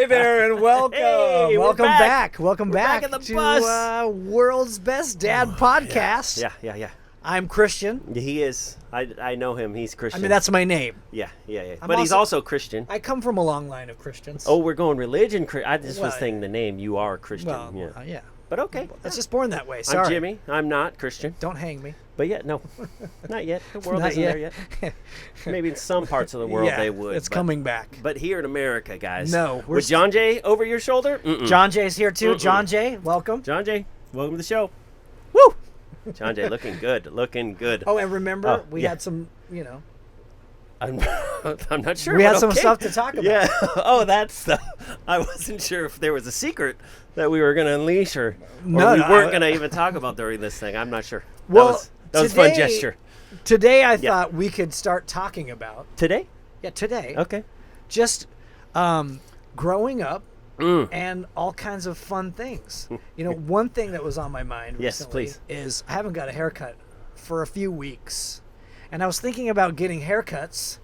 Hey there, and welcome. Hey, welcome back. Welcome We're back back in the to bus. World's Best Dad Podcast. Yeah. I'm Christian. He is. I know him. He's I Christian. mean, that's my name. Yeah. I'm But he's also Christian. I come from a long line of Christians. Oh, we're going religion. I just was Well, saying the name. You are Christian. well, yeah. But okay. It's just born that way. Sorry. I'm Jimmy. I'm not Christian. Don't hang me. But yeah, no. Not yet. The world Not isn't yet. there yet. Maybe in some parts of the world Yeah, they would. It's but, coming back. But here in America, guys. No, we're With John Jay over your shoulder? Mm-mm. John Jay's here too. John Jay, welcome. John Jay, welcome to the show. Woo! John Jay looking good. Looking good. Oh, and remember, we yeah. had some, I'm not sure. we but had some okay. stuff to talk about. Yeah. Oh, that's the. I wasn't sure if there was a secret that we were going to unleash or we weren't going to even talk about during this thing. I'm not sure. Well, that was a fun gesture. Today, I thought we could start talking about. Today? Yeah, today. Okay. Just growing up and all kinds of fun things. One thing that was on my mind Yes, recently please. is I haven't got a haircut for a few weeks. And I was thinking about getting haircuts,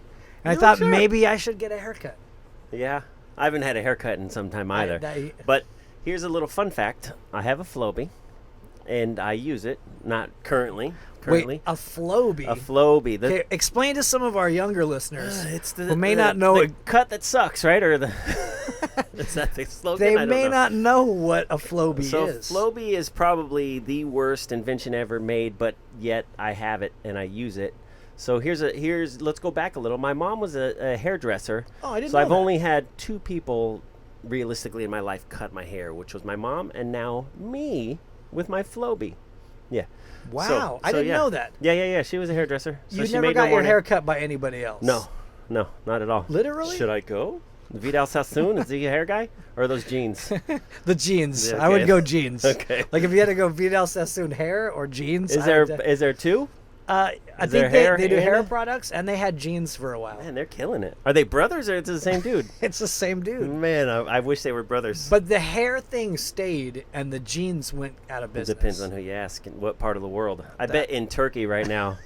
and I thought maybe I should get a haircut. Yeah. I haven't had a haircut in some time either. But here's a little fun fact. I have a Flowbee, and I use it. Not currently. Wait, a Flowbee? A Flowbee. Okay, explain to some of our younger listeners It's the, who may not know the cut that sucks, right? Or the is that the slogan? they I don't may know. not know what a Flowbee So is. Flowbee is probably the worst invention ever made, but yet I have it and I use it. So let's go back a little. My mom was a hairdresser. Oh, I didn't know know I've that. only had two people realistically in my life cut my hair, which was my mom and now me with my Flowbee. Yeah. Wow, I didn't know that. Yeah. She was a hairdresser. So You she never made got no your more hair cut by anybody else? No, not at all. Literally? Should I go? Vidal Sassoon, is he a hair guy? Or are those jeans? The jeans. Yeah, I would okay. go jeans. Okay. Like if you had to go Vidal Sassoon hair or jeans. Is there two? I is there think hair they do in hair it? products, and they had jeans for a while. Man, they're killing it. Are they brothers or it's the same dude? It's the same dude. Man, I wish they were brothers. But the hair thing stayed, and the jeans went out of It business. depends on who you ask and what part of the world. I bet in Turkey right now,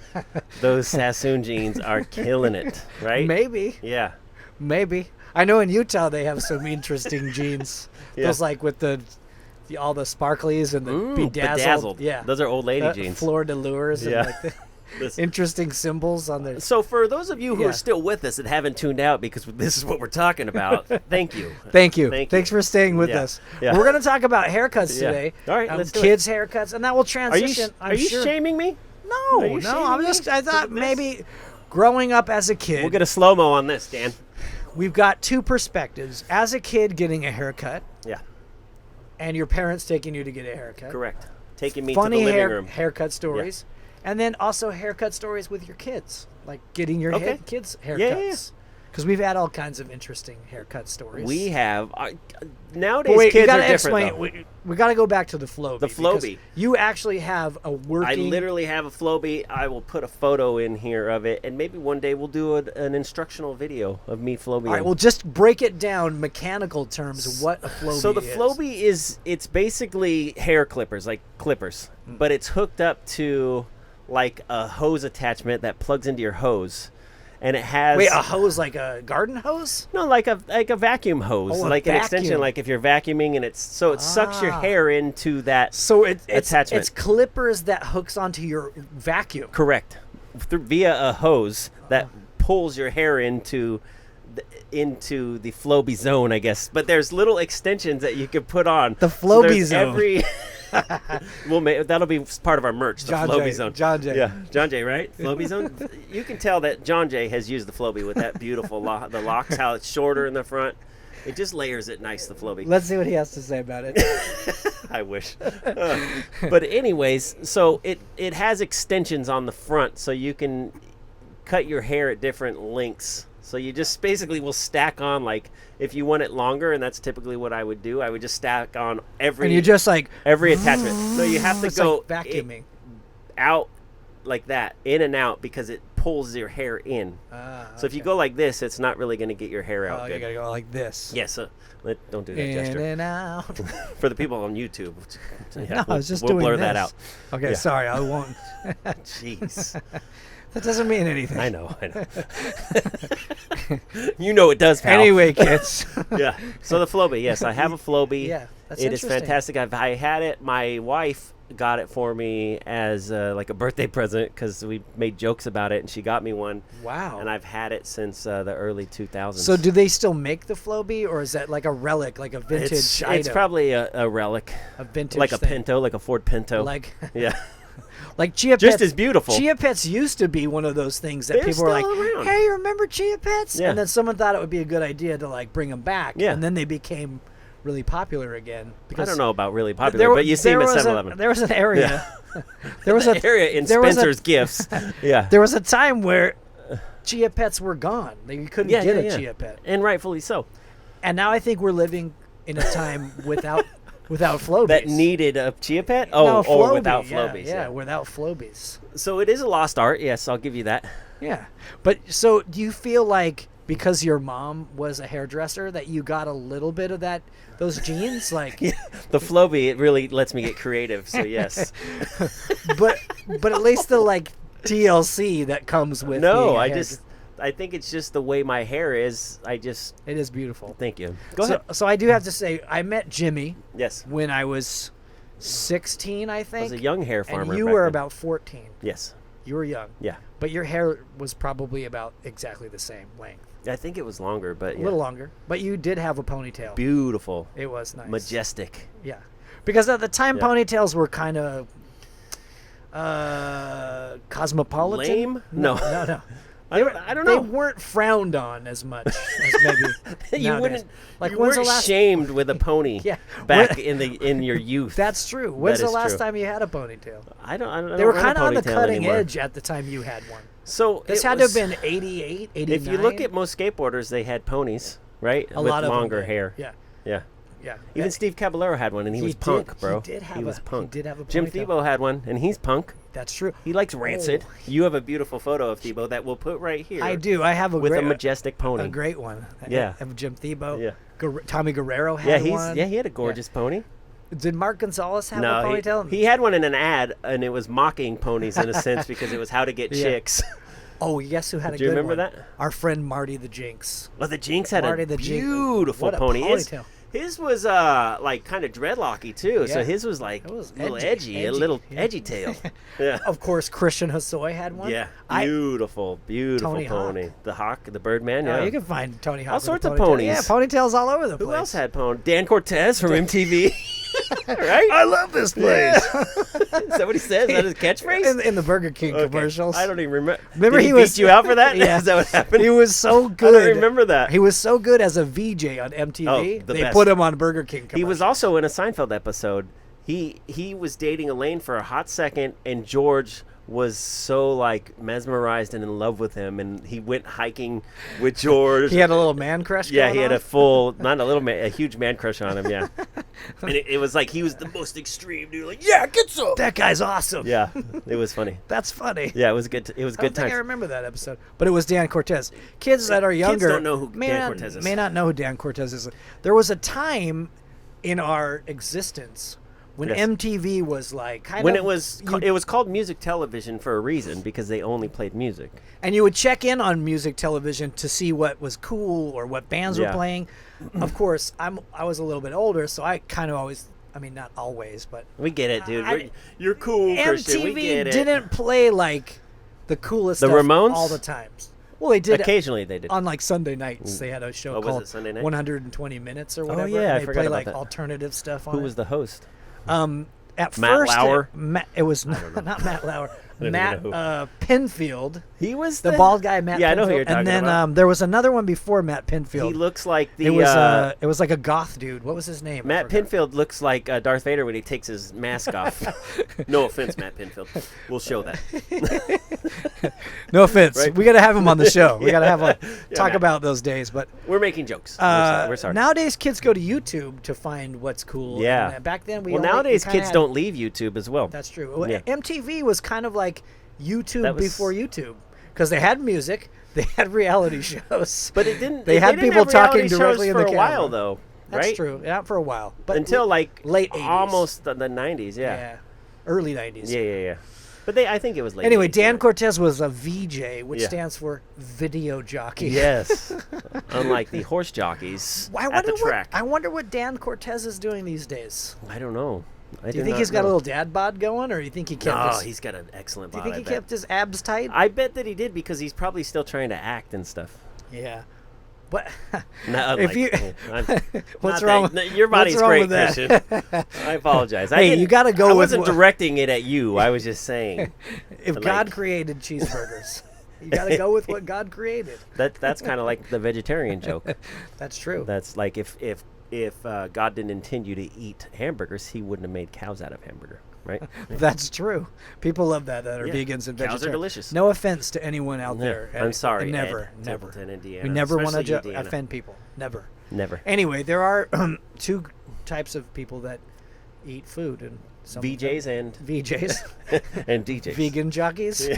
those Sassoon jeans are killing it, right? Maybe. Yeah. Maybe. I know in Utah they have some interesting jeans. Yeah. Those like with all the sparklies and the bedazzled. Yeah. Those are old lady jeans. Fleur de lures and Yeah. like the interesting symbols on their. So for those of you who are still with us and haven't tuned out because this is what we're talking about, thank you. Thank you. Thank Thanks you. for staying with Yeah. us. Yeah. We're going to talk about haircuts Yeah. today. All right, let's do it. kids' haircuts, and that will transition. Are you shaming me? No, Are you shaming I'm me just. I thought for this? maybe growing up as a kid, We'll get a slow-mo on this, Dan. we've got two perspectives. As a kid, getting a haircut, Yeah, and your parents taking you to get a haircut. correct. Taking me Funny to the living room. haircut stories, and then also haircut stories with your kids, like getting your Okay. kids' Yeah. haircuts. Because we've had all kinds of interesting haircut stories. We have nowadays But wait, you kids gotta are different. explain. Though. We got to go back to the Flowbee. The because Flowbee. You actually have a I working. literally have a Flowbee. I will put a photo in here of it, and maybe one day we'll do an instructional video of me Flowbee. All right, well, just break it down mechanical terms. What a Flowbee is. So the Flowbee it's basically hair clippers, like clippers, but it's hooked up to like a hose attachment that plugs into your hose, and it has a hose like a garden hose? no like a vacuum hose, Oh, a like an extension, vacuum. like if you're vacuuming, and it sucks your hair into that. So it's attachment. It's clippers that hooks onto your vacuum. Correct, via a hose that pulls your hair into the Flowbee zone, I guess. But there's little extensions that you can put on. The Flowbee there's zone. That'll be part of our merch. The John Flowbee Jay, zone. John Jay. Yeah, John Jay, right? Flowbee zone. You can tell that John Jay has used the Flowbee with that beautiful the locks. How it's shorter in the front. It just layers it nice. The Flowbee. Let's see what he has to say about it. I wish. But anyways, so it has extensions on the front, so you can cut your hair at different lengths. So you just basically will stack on, like, if you want it longer, and that's typically what I would do, I would just stack on every And you just like every attachment. So you have to it's go like vacuuming. out like that, in and out, because it pulls your hair in. So if you go like this, it's not really going to get your hair out Oh, good. you gotta go like this. Yeah, so don't do that In gesture. and out. For the people on YouTube. Yeah, No, I was just we'll doing blur this. that out. Okay, Yeah. sorry, I won't. Jeez. That doesn't mean anything. I know. You know it does, pal. Anyway, kids. Yeah. So the Flowbee, yes, I have a Flowbee. Yeah, that's It is interesting. fantastic. I had it. My wife got it for me as like a birthday present because we made jokes about it, and she got me one. Wow. And I've had it since the early 2000s. So do they still make the Flowbee, or is that like a relic, like a vintage item? It's probably a relic. A vintage like a thing. Pinto, like a Ford Pinto. Like, yeah. like Chia Just Pets. as beautiful. Chia Pets used to be one of those things that They're people were like, still around. hey, remember Chia Pets? Yeah. And then someone thought it would be a good idea to like bring them back. Yeah. And then they became really popular again. I don't know about really popular, There- but you see them at there was 7-Eleven. There was an area. There was The area in there was Spencer's Gifts. Yeah. There was a time where Chia Pets were gone. You couldn't get a Chia Pet. And rightfully so. And now I think we're living in a time without Flowbees. That needed a Chia Pet? No, Oh, or Flowbee, without yeah, Flowbees. Yeah, without Flowbees. So it is a lost art. Yes, I'll give you that. Yeah. But so do you feel like because your mom was a hairdresser that you got a little bit of those genes? Like The Flowbee, it really lets me get creative, so yes. but at least the like TLC that comes with No, being a I think it's just the way my hair is. it is beautiful. Thank you. Go ahead. So I do have to say I met Jimmy Yes. when I was 16, I I think. was a young hair farmer. and you back were then. about 14. Yes. You were young. Yeah. But your hair was probably about exactly the same length. I think it was longer, but A yeah. little longer. But you did have a ponytail. Beautiful. It was nice. Majestic. Yeah. Because at the time, Yeah. ponytails were kind of cosmopolitan. Lame? No, No. no, no. I don't They know. weren't frowned on as much as maybe You nowadays. wouldn't. Like you when's weren't the last? shamed with a pony. Yeah. Back When- in your youth. That's true. When's That the is last true. time you had a ponytail? I don't. They were kind of on the cutting edge at the time you had one. So This it had was- to have been 88, 89. If you look at most skateboarders, they had ponies, right? a With lot of them longer did. hair. Yeah, Yeah. yeah. Even Steve Caballero had one, and he was did- punk, bro. He did have He was a, punk. He did have a Jim ponytail. Thiebaud had one, and he's punk. That's true. He likes rancid. Oh. You have a beautiful photo of Thiebaud that we'll put right here. I do. I have a With great, a majestic pony. a great one. Yeah. I have Jim Thiebaud. Yeah. Tommy Guerrero had Yeah, one. he had a gorgeous pony. Did Mark Gonzalez have a No, ponytail? he had one in an ad, and it was mocking ponies in a sense because it was how to get Yeah. chicks. Oh, yes, who had a Do you good remember one? that? Our friend Marty the Jinx. Well, the Jinx had Marty a the Jinx. beautiful What a pony. ponytail. His was like kind of dreadlocky too, so Yeah. his was like It was a little edgy, edgy, a edgy, little yeah. edgy tail. Yeah. Of course, Christian Hosoi had one. Yeah, I, beautiful Tony Hawk. pony. The hawk, the Birdman. oh, Yeah, you can find Tony Hawk. All with a sorts of ponytail. ponies. Yeah, ponytails all over the place. Who else had pony? Dan Cortez from MTV. Right? I love this place. Is that what he says? Is that his catchphrase? in the Burger King Okay. commercials. I don't even remember. Remember Did he he was- beat you out for that? Yeah. Is that what happened? He was so I good. don't remember that. He was so good as a VJ on MTV. Oh, the they best. put him on Burger King commercials. He was also in a Seinfeld episode. He was dating Elaine for a hot second, and George was so like mesmerized and in love with him, and he went hiking with George. He had a little man crush. Yeah, going he had on? a full, not a little man, a huge man crush on him. Yeah, and it was like he was the most extreme dude. Like, yeah, get some. That guy's awesome. Yeah, it was funny. That's funny. Yeah, it was good. It was I don't good think I times. remember that episode, but it was Dan Cortez. Kids that are younger don't know who may Dan not, Cortez is. May not know who Dan Cortez is. There was a time in our existence when Yes. MTV was like kind When of it was called music television for a reason because they only played music. and you would check in on music television to see what was cool or what bands were Yeah. playing. Of course, I was a little bit older, so I kind of always. I mean, not always, but We get it, dude. I- You're cool, Christian. We MTV get it. didn't play like the coolest The stuff Ramones? all the times. Well, they did Occasionally they did. on like Sunday nights. They had a show Oh, was called it Sunday night? 120 Minutes or whatever. yeah, I and they forgot play about like that. alternative stuff on Who it. was the host? At Matt first, Lauer? it was not Matt Lauer. even Matt know Pinfield, He was the bald guy. Matt. Yeah, I know Pinfield. who you're talking And then about. there was another one before Matt Pinfield. He looks like the. it was like a goth dude. What was his name? I Matt forgot. Pinfield looks like Darth Vader when he takes his mask off. No offense, Matt Pinfield. We'll show that. No offense. Right? We got to have him on the show. We got to have Yeah, talk Matt. about those days. But We're making jokes. We're sorry. nowadays, kids go to YouTube to find what's cool. Yeah. And back then, we nowadays kinda kids had- don't leave YouTube as well. That's true. Well, Yeah. MTV was kind of like YouTube That was- before YouTube because they had music, they had reality shows. But it didn't. They had didn't people have reality talking directly shows in the for a while camera. though. That's right? true. Not for a while, but Until like late 80s. almost the 90s. Yeah. early 90s. Yeah. But I think it was late. Anyway, 80s, Dan yeah. Cortese was a VJ, which Yeah. stands for video jockey. Yes. Unlike the horse jockeys at the track. I wonder what Dan Cortese is doing these days. I don't know. Do you think he's got a little dad bod going, or do you think he kept No, his, he's got an excellent do you bod. think he kept his abs tight? I bet that he did because he's probably still trying to act and stuff. Yeah. But No, if you what's not wrong that- with no, your body's what's wrong great, with that? Christian. I apologize. Hey, you gotta go I with wasn't what- directing it at you. I was just saying. If But, God like- created cheeseburgers, you got to go with what God created. That's kind of like the vegetarian joke. That's true. That's like if God didn't intend you to eat hamburgers, He wouldn't have made cows out of hamburger, right? That's true. People love that are Yeah. vegans and Cows are vegetarians. delicious. No offense to anyone out Yeah. there. I'm sorry, Never, Ed, never. Templeton, Indiana, We never want especially to Indiana. offend people. Never. Never. Anyway, there are two types of people that eat food, and some VJs and VJs, and DJs. vegan jockeys,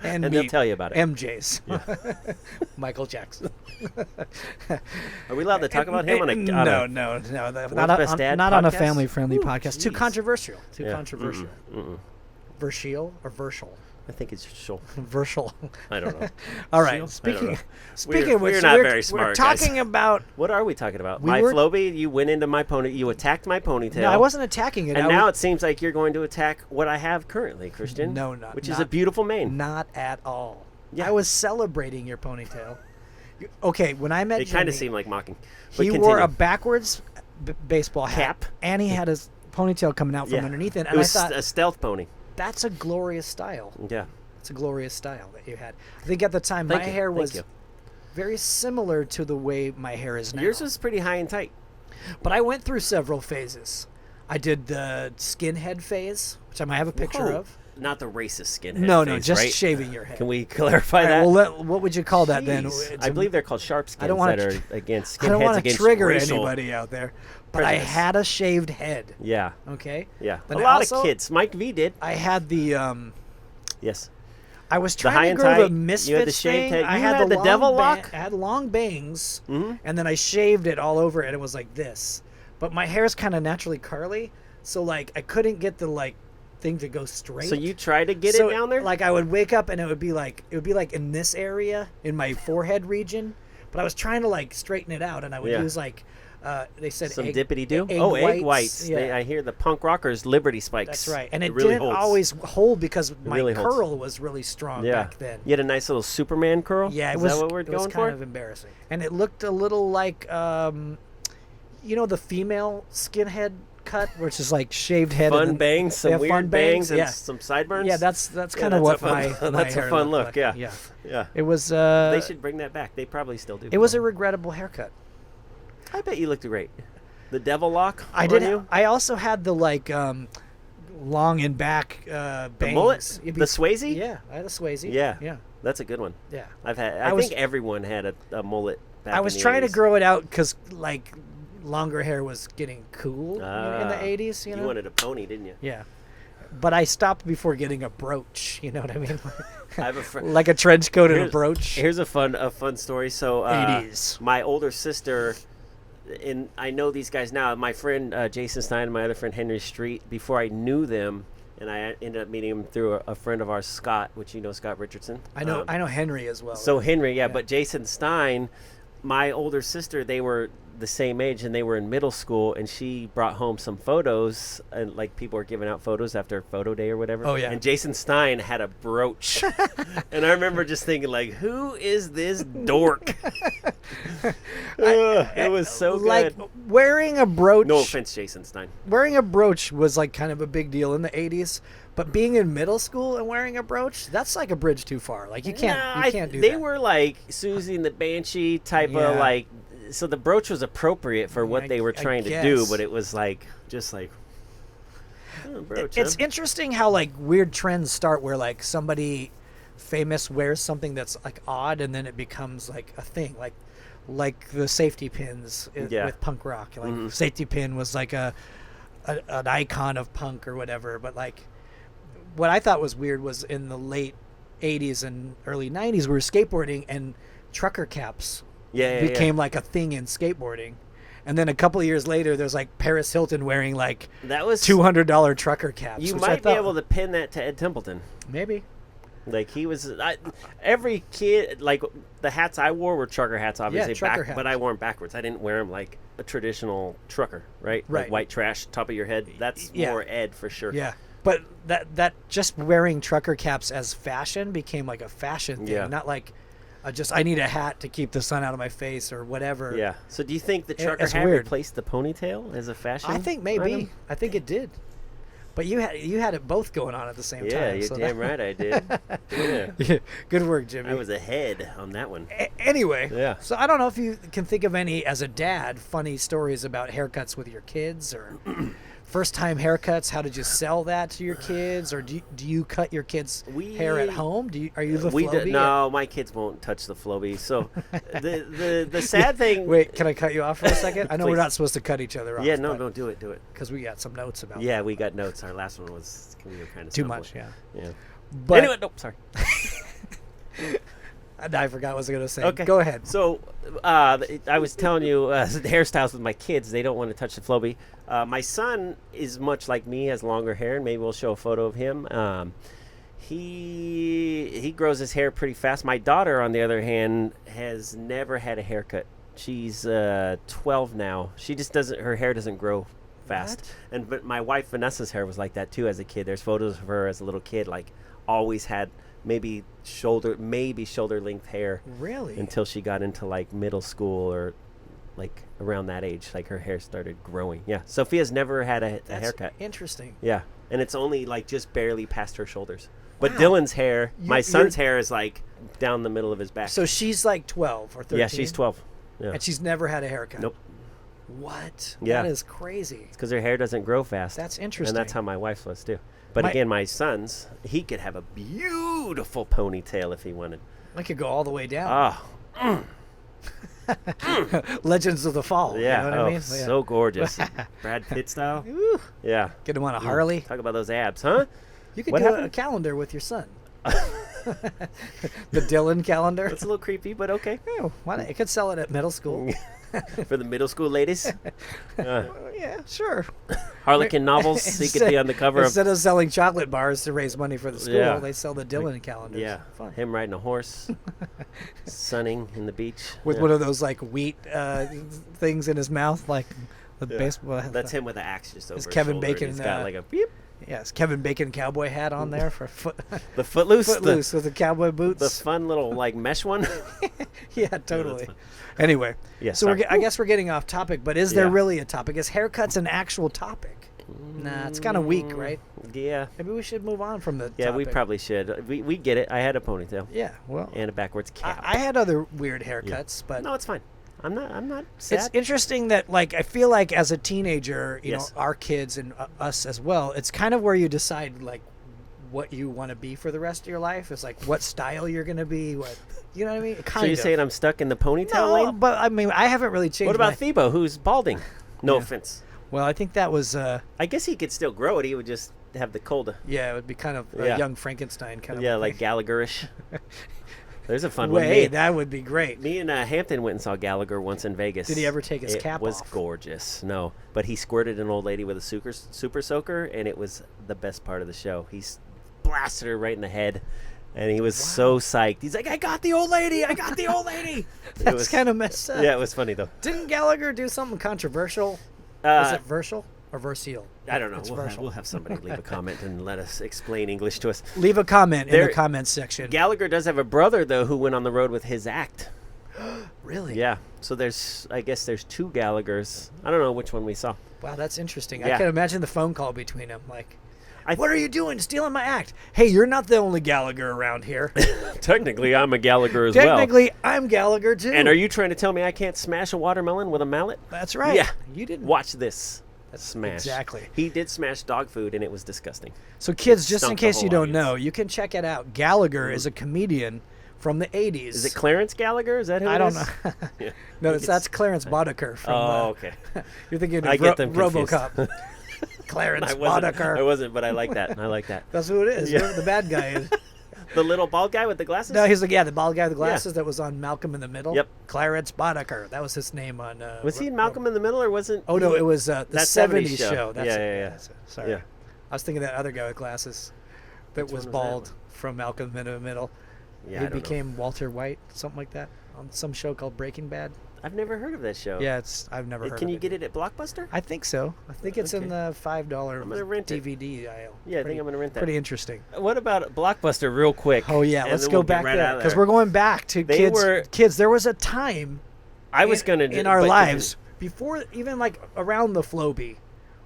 and And they'll tell you about it. MJs, Michael Jackson. Are we allowed to talk about him on a No, not Best Dad on a podcast? family-friendly Ooh, podcast. Too jeez. controversial. Too Yeah. controversial. Mm-mm. Versatile or versatile? I think it's sure. Versatile. I don't know. All right. Shield? I don't know. Speaking of which, we're not very we're smart, guys. talking about. What are we talking about? We My were- Flowbee, you went into my pony. You attacked my ponytail. No, I wasn't attacking it. And I now was, it seems like you're going to attack what I have currently, Christian. No, which is not- a beautiful mane. not at all. Yeah. I was celebrating your ponytail. Okay, when I met It kind Jimmy, of seemed like mocking. But he continue. wore a backwards baseball hat, Cap. and he had his ponytail coming out from Yeah. underneath it. It And I was thought, a stealth pony. that's a glorious style. Yeah. It's a glorious style that you had. I think at the time Thank my you, hair thank was you. very similar to the way my hair is now. Yours was pretty high and tight. But I went through several phases. I did the skinhead phase, which I might have a picture Whoa. of. Not the racist skinhead No, phase, just right? shaving your head. Can we clarify All right, that? well, what would you call that then? Jeez. It's I a- believe they're called sharpskins I don't wanna that are tr- against I don't skinheads want to against trigger racial. anybody out there, but I prejudice. had a shaved head. Yeah, Okay. yeah. Then a I lot also- of kids. Mike V did. I had the. Yes. I was high trying to and grow the tight, Misfits you had the shaved thing. head. I You had had the the long devil lock? I had long bangs, Mhm. and then I shaved it all over, and it was like this. But my hair is kind of naturally curly, so like I couldn't get the like thing to go straight. So you tried to get So, it down there? Like I would wake up and it would be like in this area in my forehead region, but I was trying to like straighten it out, and I would Yeah. use like they said Some egg, dippity do. egg Oh, egg whites. whites. Yeah. I hear the punk rockers Liberty Spikes. That's right, and it really didn't holds. always hold because my really holds. curl was really strong Yeah. back then. You had a nice little Superman curl. Yeah, it Is was. that what we're it was going kind for? of embarrassing, and it looked a little like, the female skinhead cut, which is like shaved head. Fun and then, bangs, some yeah, weird fun bangs, and yeah. some sideburns. Yeah, that's kind Yeah, of what that's a my fun- my that's a hair fun looked look, like. yeah. Yeah, Yeah. it was. They should bring that back. They probably still do. It was a regrettable haircut. I bet you looked great. The devil lock. I on did. You? I also had the like long and back bangs. The mullet. It'd The be- Swayze. Yeah, I had a Swayze. Yeah. yeah, That's a good one. yeah. I I was- think everyone had a mullet. Back I in was the trying to 80s. grow it out because like longer hair was getting cool in Ah, the 80s. You know. wanted a pony, didn't you? Yeah. But I stopped before getting a brooch. You know what I mean? I have a friend. Like a trench coat and a Here's- brooch. Here's a fun story. So 80s. my older sister, and I know these guys now. My friend Jason Stein and my other friend Henry Street. Before I knew them, and I ended up meeting him through a friend of ours, Scott, which you know, Scott Richardson. I know Henry as well. So Henry, Yeah. but Jason Stein, my older sister, they were the same age, and they were in middle school, and she brought home some photos, and like people were giving out photos after photo day or whatever. Oh, yeah. And Jason Stein had a brooch, and I remember just thinking like, who is this dork? It was so like good. wearing a brooch. No offense, Jason Stein. Wearing a brooch was like kind of a big deal in the 80s, but being in middle school and wearing a brooch, that's like a bridge too far. Like you can't do They that. were like Susie and the Banshee type Yeah. of like. So the brooch was appropriate for what they were I trying to do, guess. but it was like just like. Oh, brooch, It's huh? interesting how like weird trends start where like somebody famous wears something that's like odd and then it becomes like a thing, like the safety pins Yeah. with punk rock. Like Mhm. safety pin was like an icon of punk or whatever. But like what I thought was weird was in the late 80s and early 90s we were skateboarding and trucker caps Yeah, became like a thing in skateboarding. And then a couple of years later, there's like Paris Hilton wearing like That was $200 trucker caps. You which I might be thought- able to pin that to Ed Templeton. Maybe. Like he was, every kid, like the hats I wore were trucker hats, obviously, trucker hats. but I wore them backwards. I didn't wear them like a traditional trucker, right? Right. Like white trash, top of your head. That's Yeah. more Ed for sure. Yeah. But that just wearing trucker caps as fashion became like a fashion thing, Yeah. not like I need a hat to keep the sun out of my face or whatever. Yeah. So do you think the trucker it's hat weird. replaced the ponytail as a fashion? I think maybe. item? I think it did. But you had it both going on at the same Yeah, time. you're so damn right I did. Yeah. Yeah. Good work, Jimmy. I was ahead on that one. Anyway, Yeah. so I don't know if you can think of any, as a dad, funny stories about haircuts with your kids or first-time haircuts. How did you sell that to your kids? Or do you cut your kids' hair at home? Are you the Flowbee? No, my kids won't touch the Flowbee. So the sad thing... Wait, can I cut you off for a second? I know we're Please. not supposed to cut each other off. Yeah, no, do it. Because we got some notes about Yeah, we got notes. Our last one was kind of too much, yeah. Yeah. But Anyway, nope, sorry. I forgot what I was going to say. Okay. Go ahead. So, I was telling you the hairstyles with my kids. They don't want to touch the Flowbee. My son is much like me, has longer hair, and maybe we'll show a photo of him. He grows his hair pretty fast. My daughter, on the other hand, has never had a haircut. She's 12 now. She just doesn't. Her hair doesn't grow fast. But my wife Vanessa's hair was like that too as a kid. There's photos of her as a little kid, like always had maybe shoulder length hair. Really? Until she got into like middle school or like around that age, like her hair started growing. Yeah, Sophia's never had a haircut. Interesting. Yeah, and it's only like just barely past her shoulders. But Wow. Dylan's hair, my You're- son's hair is like down the middle of his back. So she's like 12 or 13? Yeah, she's 12. Yeah. And she's never had a haircut? Nope. What? Yeah. That is crazy. It's because her hair doesn't grow fast. That's interesting. And that's how my wife's was too. But My- again, my son's, he could have a beautiful ponytail if he wanted. I could go all the way down. Oh, Legends of the Fall. yeah. You know what I mean? Yeah. So gorgeous. Brad Pitt style. Ooh. Yeah. Get him on a Harley. Talk about those abs, huh? You could What do a happened? calendar with your son. The Dylan calendar. It's a little creepy, but okay. Oh, why not? You could sell it at middle school. For the middle school ladies. Yeah, sure. Harlequin novels. He could be on the cover of. Instead of selling chocolate bars to raise money for the school, Yeah. they sell the Dylan calendars. Yeah. Fun. Him riding a horse, sunning in the beach. With Yeah. one of those like wheat things in his mouth, like the Yeah. baseball. That's him with the axe just over his Kevin shoulder, and Bacon, He's got like a beep. Yes, Kevin Bacon cowboy hat on there for The footloose. Footloose with the cowboy boots. The fun little like mesh one. Yeah, totally. fun. Anyway, Yeah, so sorry. I guess we're getting off topic, but is there Yeah. really a topic? Is haircuts an actual topic? Nah, it's kind of weak, right? Yeah. Maybe we should move on from the Yeah, we topic. probably should. We get it. I had a ponytail Yeah, well, and a backwards cap. I had other weird haircuts, but No, it's fine. I'm not sad. it's interesting that, like, I feel like as a teenager, you Yes. know, our kids and us as well, it's kind of where you decide, like, what you want to be for the rest of your life. It's like what style you're going to be, what, you know what I mean? Kind So you're of. saying I'm stuck in the ponytail No, lane? but I mean, I haven't really changed What about my- Thebo, who's balding? No Yeah. offense. Well, I think that was, I guess he could still grow it. He would just have the cold. yeah, it would be kind of a Yeah. young Frankenstein kind of Yeah, thing. like Gallagher-ish. There's a fun one. Way, that would be great. Me and Hampton went and saw Gallagher once in Vegas. Did he ever take his cap It was off? gorgeous. No, but he squirted an old lady with a super soaker, and it was the best part of the show. He blasted her right in the head, and he was so psyched. He's like, "I got the old lady! I got the old lady!" That's kind of messed up. Yeah, it was funny though. Didn't Gallagher do something controversial? Was it Versal or Versal? I don't know. It's We'll Versal. have somebody leave a comment and let us explain English to us. Leave a comment in There- the comments section. Gallagher does have a brother though who went on the road with his act. Really? Yeah. So I guess there's two Gallaghers. I don't know which one we saw. Wow, that's interesting. Yeah. I can imagine the phone call between them. Like, I what are you doing? Stealing my act? Hey, you're not the only Gallagher around here. Technically, I'm a Gallagher as well. Technically, I'm Gallagher too. And are you trying to tell me I can't smash a watermelon with a mallet? That's right. Yeah. You didn't. Watch this. Smash. Exactly. He did smash dog food, and it was disgusting. So, kids, just in Stumped the case you whole don't know, audience. you can check it out. Gallagher is a comedian from the 80s. Is it Clarence Gallagher? Is that who I it don't is? know. Yeah. No, that's Clarence Boddicker from. Oh, okay. You're thinking of I get them confused. RoboCop. Clarence I Boddicker. wasn't, but I like that. I like that. That's who it is. Yeah. Whoever the bad guy is. The little bald guy with the glasses? No, he's like, the bald guy with the glasses that was on Malcolm in the Middle. Yep. Clarence Boddicker. That was his name on... was he in Malcolm in the Middle, or wasn't... Oh, no, it was the that 70s show. That's yeah. Sorry. Yeah. I was thinking that other guy with glasses that Which was one was that bald one? from Malcolm in the Middle. Yeah, I He don't know. became Walter White, something like that, on some show called Breaking Bad. I've never heard of that show. Yeah, I've never heard Can of you it. get it at Blockbuster? I think so. I think it's in Okay. the $5 I'm gonna rent it. DVD aisle. Yeah, I think I'm going to rent that. Pretty interesting. What about Blockbuster real quick? Oh, yeah. and Let's then go we'll get back right there. out of Because we're going back to They were- kids. There was a time I was going to... in our lives, before even like around the Flowbee,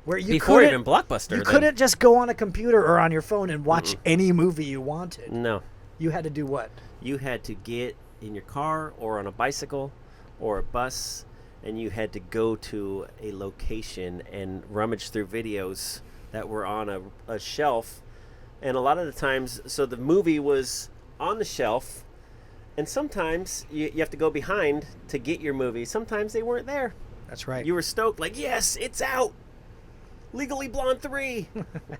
where you Before couldn't, even Blockbuster. you then. couldn't just go on a computer or on your phone and watch any movie you wanted. No. You had to do what? You had to get in your car or on a bicycle or a bus, and you had to go to a location and rummage through videos that were on a shelf. And a lot of the times, so the movie was on the shelf, and sometimes you have to go behind to get your movie. Sometimes they weren't there. That's right. You were stoked, like, yes, it's out. Legally Blonde 3.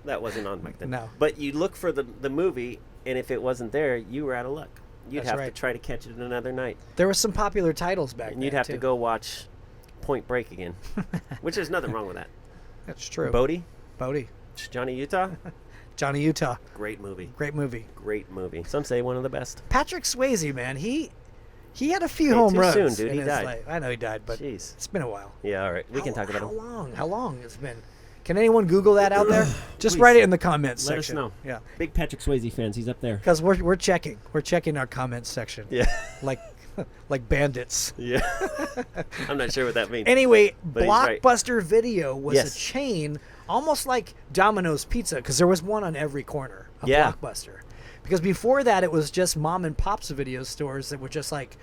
That wasn't on back then. No. But you look for the movie, and if it wasn't there, you were out of luck. You'd That's have right. to try to catch it another night. There were some popular titles back then. And you'd have to too. go watch Point Break again, which there's nothing wrong with that. That's true. Bodie, Bodie. Johnny Utah, Johnny Utah. great movie. Great movie. Great movie. Some say one of the best. Patrick Swayze, man, he had a few Hey, home too runs. soon, dude. in He his died. life. I know he died, but Jeez. it's been a while. Yeah, all right. We can talk about How him. long? How long it's been? Can anyone Google that out there? Just Please. write it in the comments Let us section. know. Yeah, Big Patrick Swayze fans. He's up there. because we're checking. We're checking our comments section. Yeah. Like like bandits. Yeah. I'm not sure what that means. Anyway, But he's right. Blockbuster Video was Yes. a chain, almost like Domino's Pizza, because there was one on every corner of Yeah. Blockbuster. Because before that, it was just mom and pop's video stores that were just like,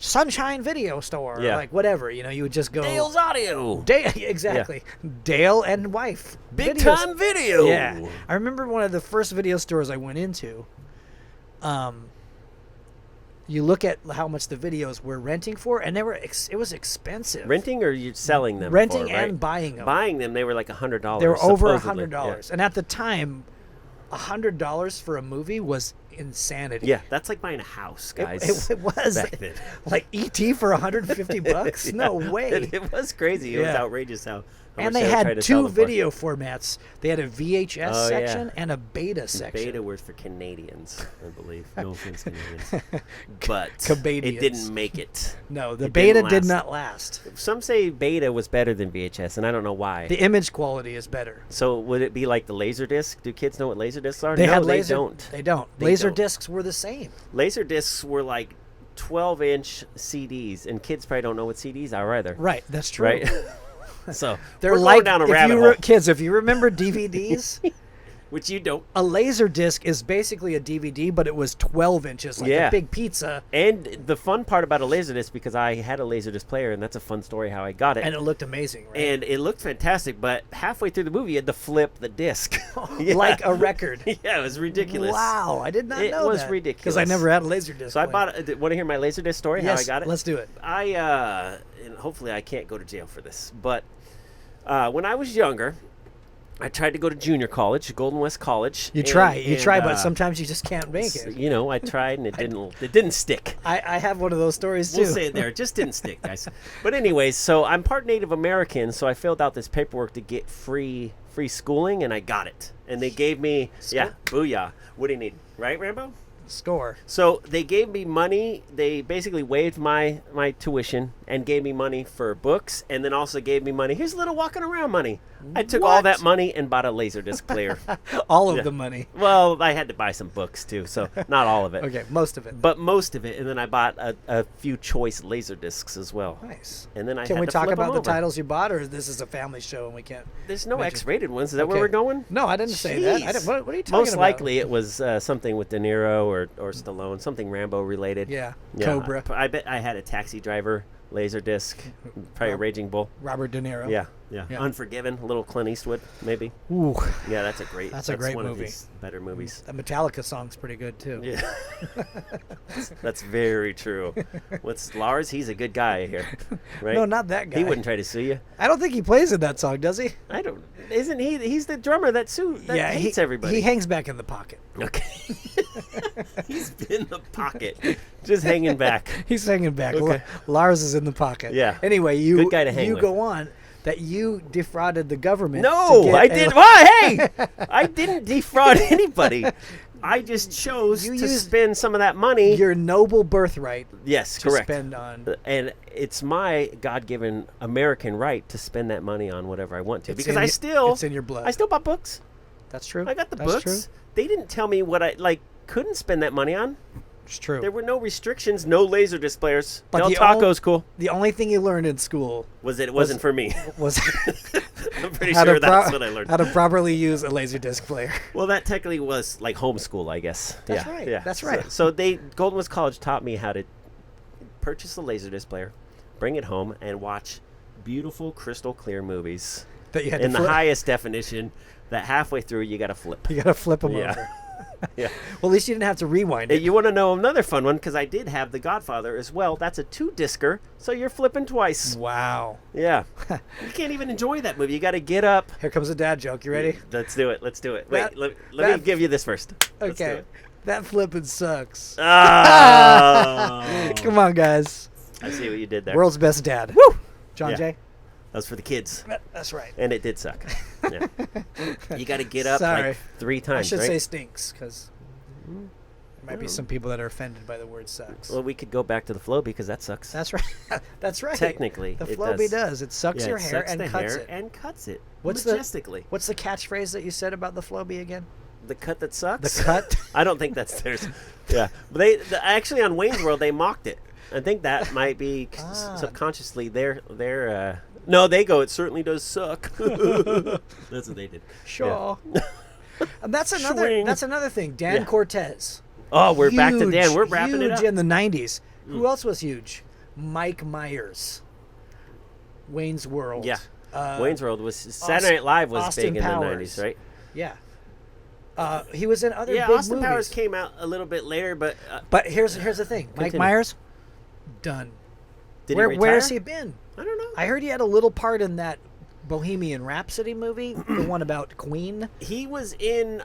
Sunshine Video Store, Yeah. or like whatever. You would just go. Dale's Audio. Exactly. Dale and wife. Big Video time video. Yeah, I remember one of the first video stores I went into. You look at how much the videos were renting for, and it was expensive. Renting or you selling them? Renting for, right? and buying them. Buying them, they were like $100. They were over supposedly. $100, and at the time, $100 for a movie was insanity. Yeah, that's like buying a house, guys. It was back then. like ET for $150. No Yeah. way. It was crazy. It was Yeah. outrageous how And much they were trying had to sell two them for. video formats. They had a VHS Oh, yeah. section and a beta section. Beta was for Canadians, I believe. No offense, Canadians. But it Canadians. didn't make it. No, the It beta didn't did last. not last. Some say beta was better than VHS, and I don't know why. The image quality is better. So would it be like the Laserdisc? Do kids know what Laserdiscs are? They no, had they don't. They don't. They Laser don't. discs were the same. Laserdiscs were like 12-inch CDs, and kids probably don't know what CDs are either. Right, that's true. Right? So They're we're like going down a if rabbit you hole, kids, if you remember DVDs, which you don't. a laser disc is basically a DVD, but it was 12 inches, like Yeah. a big pizza, And the fun part about a Laserdisc, because I had a Laserdisc player, and that's a fun story how I got it. and it looked amazing, right? And it looked fantastic, but halfway through the movie, you had to flip the disc. Yeah. Like a record. Yeah, it was ridiculous. Wow, I did not It know was that. ridiculous. Because I never had a laser disc. So I player. bought. Want to hear my Laserdisc story? Yes, how I got it? let's do it. And hopefully I can't go to jail for this. But when I was younger, I tried to go to junior college, Golden West College. You try, but sometimes you just can't make it. You know, I tried and it didn't stick. I have one of those stories too. We'll say it there. It just didn't stick, guys. But anyways, so I'm part Native American, so I filled out this paperwork to get free schooling, and I got it. And they gave me, booyah. What do you need? Right, Rambo? Score. So they gave me money. They basically waived my tuition and gave me money for books, and then also gave me money. Here's a little walking around money. I took all What? that money and bought a Laserdisc player. All of Yeah. the money. Well, I had to buy some books too, so not all of it. Okay, most of it. But most of it, and then I bought a few choice Laserdiscs as well. Nice. And then I Can had we to talk flip 'em about the over. titles you bought, or this is a family show and we can't? There's no mention- X-rated ones. Is that where Okay. we're going? No, I didn't say that. Jeez. What are you talking Most about? likely it was something with De Niro or Stallone, something Rambo related. Yeah. Cobra. I bet I had a Taxi Driver Laserdisc, probably a Raging Bull. Robert De Niro. Yeah. Yeah. Unforgiven, a little Clint Eastwood, maybe. Ooh, Yeah, that's a great. That's a great one movie. Of his better movies. the Metallica song's pretty good too. Yeah, that's very true. What's Lars? He's a good guy here, right? No, not that guy. He wouldn't try to sue you. I don't think he plays in that song, does he? I don't. Isn't he? He's the drummer that hates everybody. He hangs back in the pocket. Okay. He's in the pocket, just hanging back. He's hanging back. Okay. Lars is in the pocket. Yeah. Anyway, Good guy to hang with. go on that you defrauded the government. No, I didn't. Hey, I didn't defraud anybody. I just chose You to used spend some of that money. your noble birthright Yes, to correct. spend on. And it's my God-given American right to spend that money on whatever I want to. It's Because in I y- still, it's in your blood. I still bought books. That's true. I got the That's books. True. They didn't tell me what I couldn't spend that money on. It's true. There were no restrictions, no Laserdisc players. But Del the Taco's cool. The only thing you learned in school Was it wasn't for me. was I'm pretty how sure to that's what I learned. how to properly use a Laserdisc player. Well, that technically was like homeschool, I guess. That's yeah, right. Yeah. That's right. So Golden West College taught me how to purchase a Laserdisc player, bring it home, and watch beautiful, crystal clear movies That you had in to the flip. highest definition. That halfway through you got to flip. You got to flip them Yeah. over. Yeah. Well, at least you didn't have to rewind it. You want to know another fun one? Because I did have The Godfather as well. That's a 2-discer, so you're flipping twice. Wow. Yeah. You can't even enjoy that movie. You got to get up. Here comes a dad joke. You ready? Let's do it. Let's do it. Wait, That- let that- me give you this first. Let's do Okay. it. That flipping sucks. Oh. Come on, guys. I see what you did there. World's best dad. Woo! John Yeah. Jay. That was for the kids. That's right. And it did suck. Yeah. You got to get up Sorry. like 3 I times, should right? say stinks because there might be some people that are offended by the word sucks. Well, we could go back to the Flowbee because that sucks. That's right. That's right. Technically, the it Flowbee does. does. It sucks Yeah, your it hair sucks and the cuts hair it. and cuts it What's majestically. What's the catchphrase that you said about the Flowbee again? The cut that sucks? The cut? I don't think that's theirs. Yeah. But actually on Wayne's World, they mocked it. I think that might be subconsciously their no, they go, it certainly does suck. That's what they did. Sure. And that's another. Swing. That's another thing. Dan Yeah. Cortese. Oh, we're back to Huge, Dan. We're wrapping it up. Huge in the '90s. Who else was huge? Mike Myers. Wayne's World. Yeah. Uh, Wayne's World was Saturday Night Live was Austin big Powers. in the 90s, right? Yeah. He was in other Yeah, big Austin movies. Powers came out a little bit later, but But here's the thing. Mike Continue. Myers, done. did Where he where retire? has he been? I don't know. I heard he had a little part in that Bohemian Rhapsody movie, the one about Queen. He was in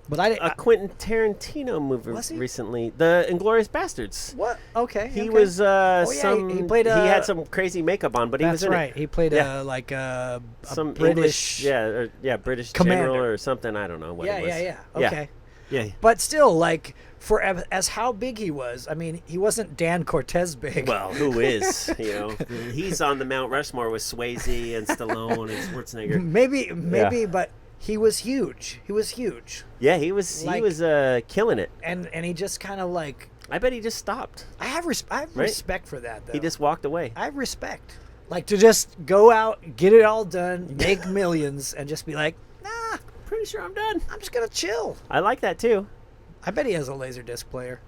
But I a didn't. Quentin Tarantino movie Was he? recently, The Inglourious Bastards. What? Okay. He okay. was yeah, some. he played, he had some crazy makeup on, but he was That's in right. it. He played Yeah. a Some British. English, British commander. general or something. I don't know what Yeah, it was. yeah. Yeah. Okay. Yeah. But still, like for as how big he was, I mean, he wasn't Dan Cortez big. Well, who is? You know, he's on the Mount Rushmore with Swayze and Stallone and Schwarzenegger. maybe, but he was huge. He was huge, Yeah, he was Like- killing it. and he just kind of like I bet he just stopped. I have Right? respect for that though. He just walked away. I have respect, like to just go out, get it all done, make millions, and just be like, nah, Pretty sure I'm done. I'm just gonna chill. I like that too. I bet he has a Laserdisc player.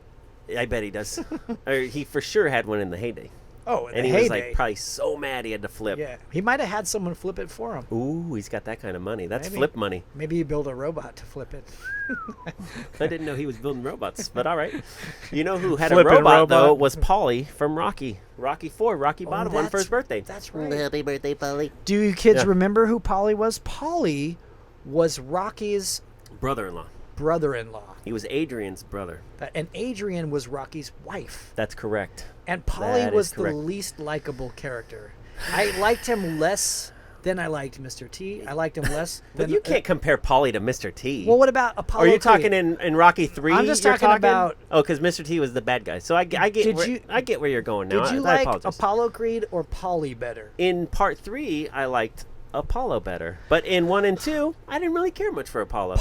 I bet he does. Or he for sure had one in the heyday. Oh, in And the he was heyday. like probably so mad he had to flip. Yeah, he might have had someone flip it for him. Ooh, he's got that kind of money. That's Maybe. flip money. Maybe he built a robot to flip it. I didn't know he was building robots, but all right. You know who had Flipping a robot, robot. though, was Polly from Rocky. Rocky 4, Rocky Bottom, one for that's- his birthday. That's right. Happy birthday, Polly. Do you kids Yeah. remember who Polly was? Polly was Rocky's Brother-in-law. brother-in-law, He was Adrian's brother. and Adrian was Rocky's wife. That's correct. And Polly That was is the correct. least likable character. I liked him less than I liked Mr. T. I liked him less But than you can't compare Polly to Mr. T. Well, what about Apollo Are you Creed? talking in Rocky 3? I'm just you're talking about- Oh, because Mr. T was the bad guy. So I get Did where, you- I get where you're going now. Did you I like apologize. Apollo Creed or Polly better? In part 3, I liked Apollo better. But in 1 and 2, I didn't really care much for Apollo.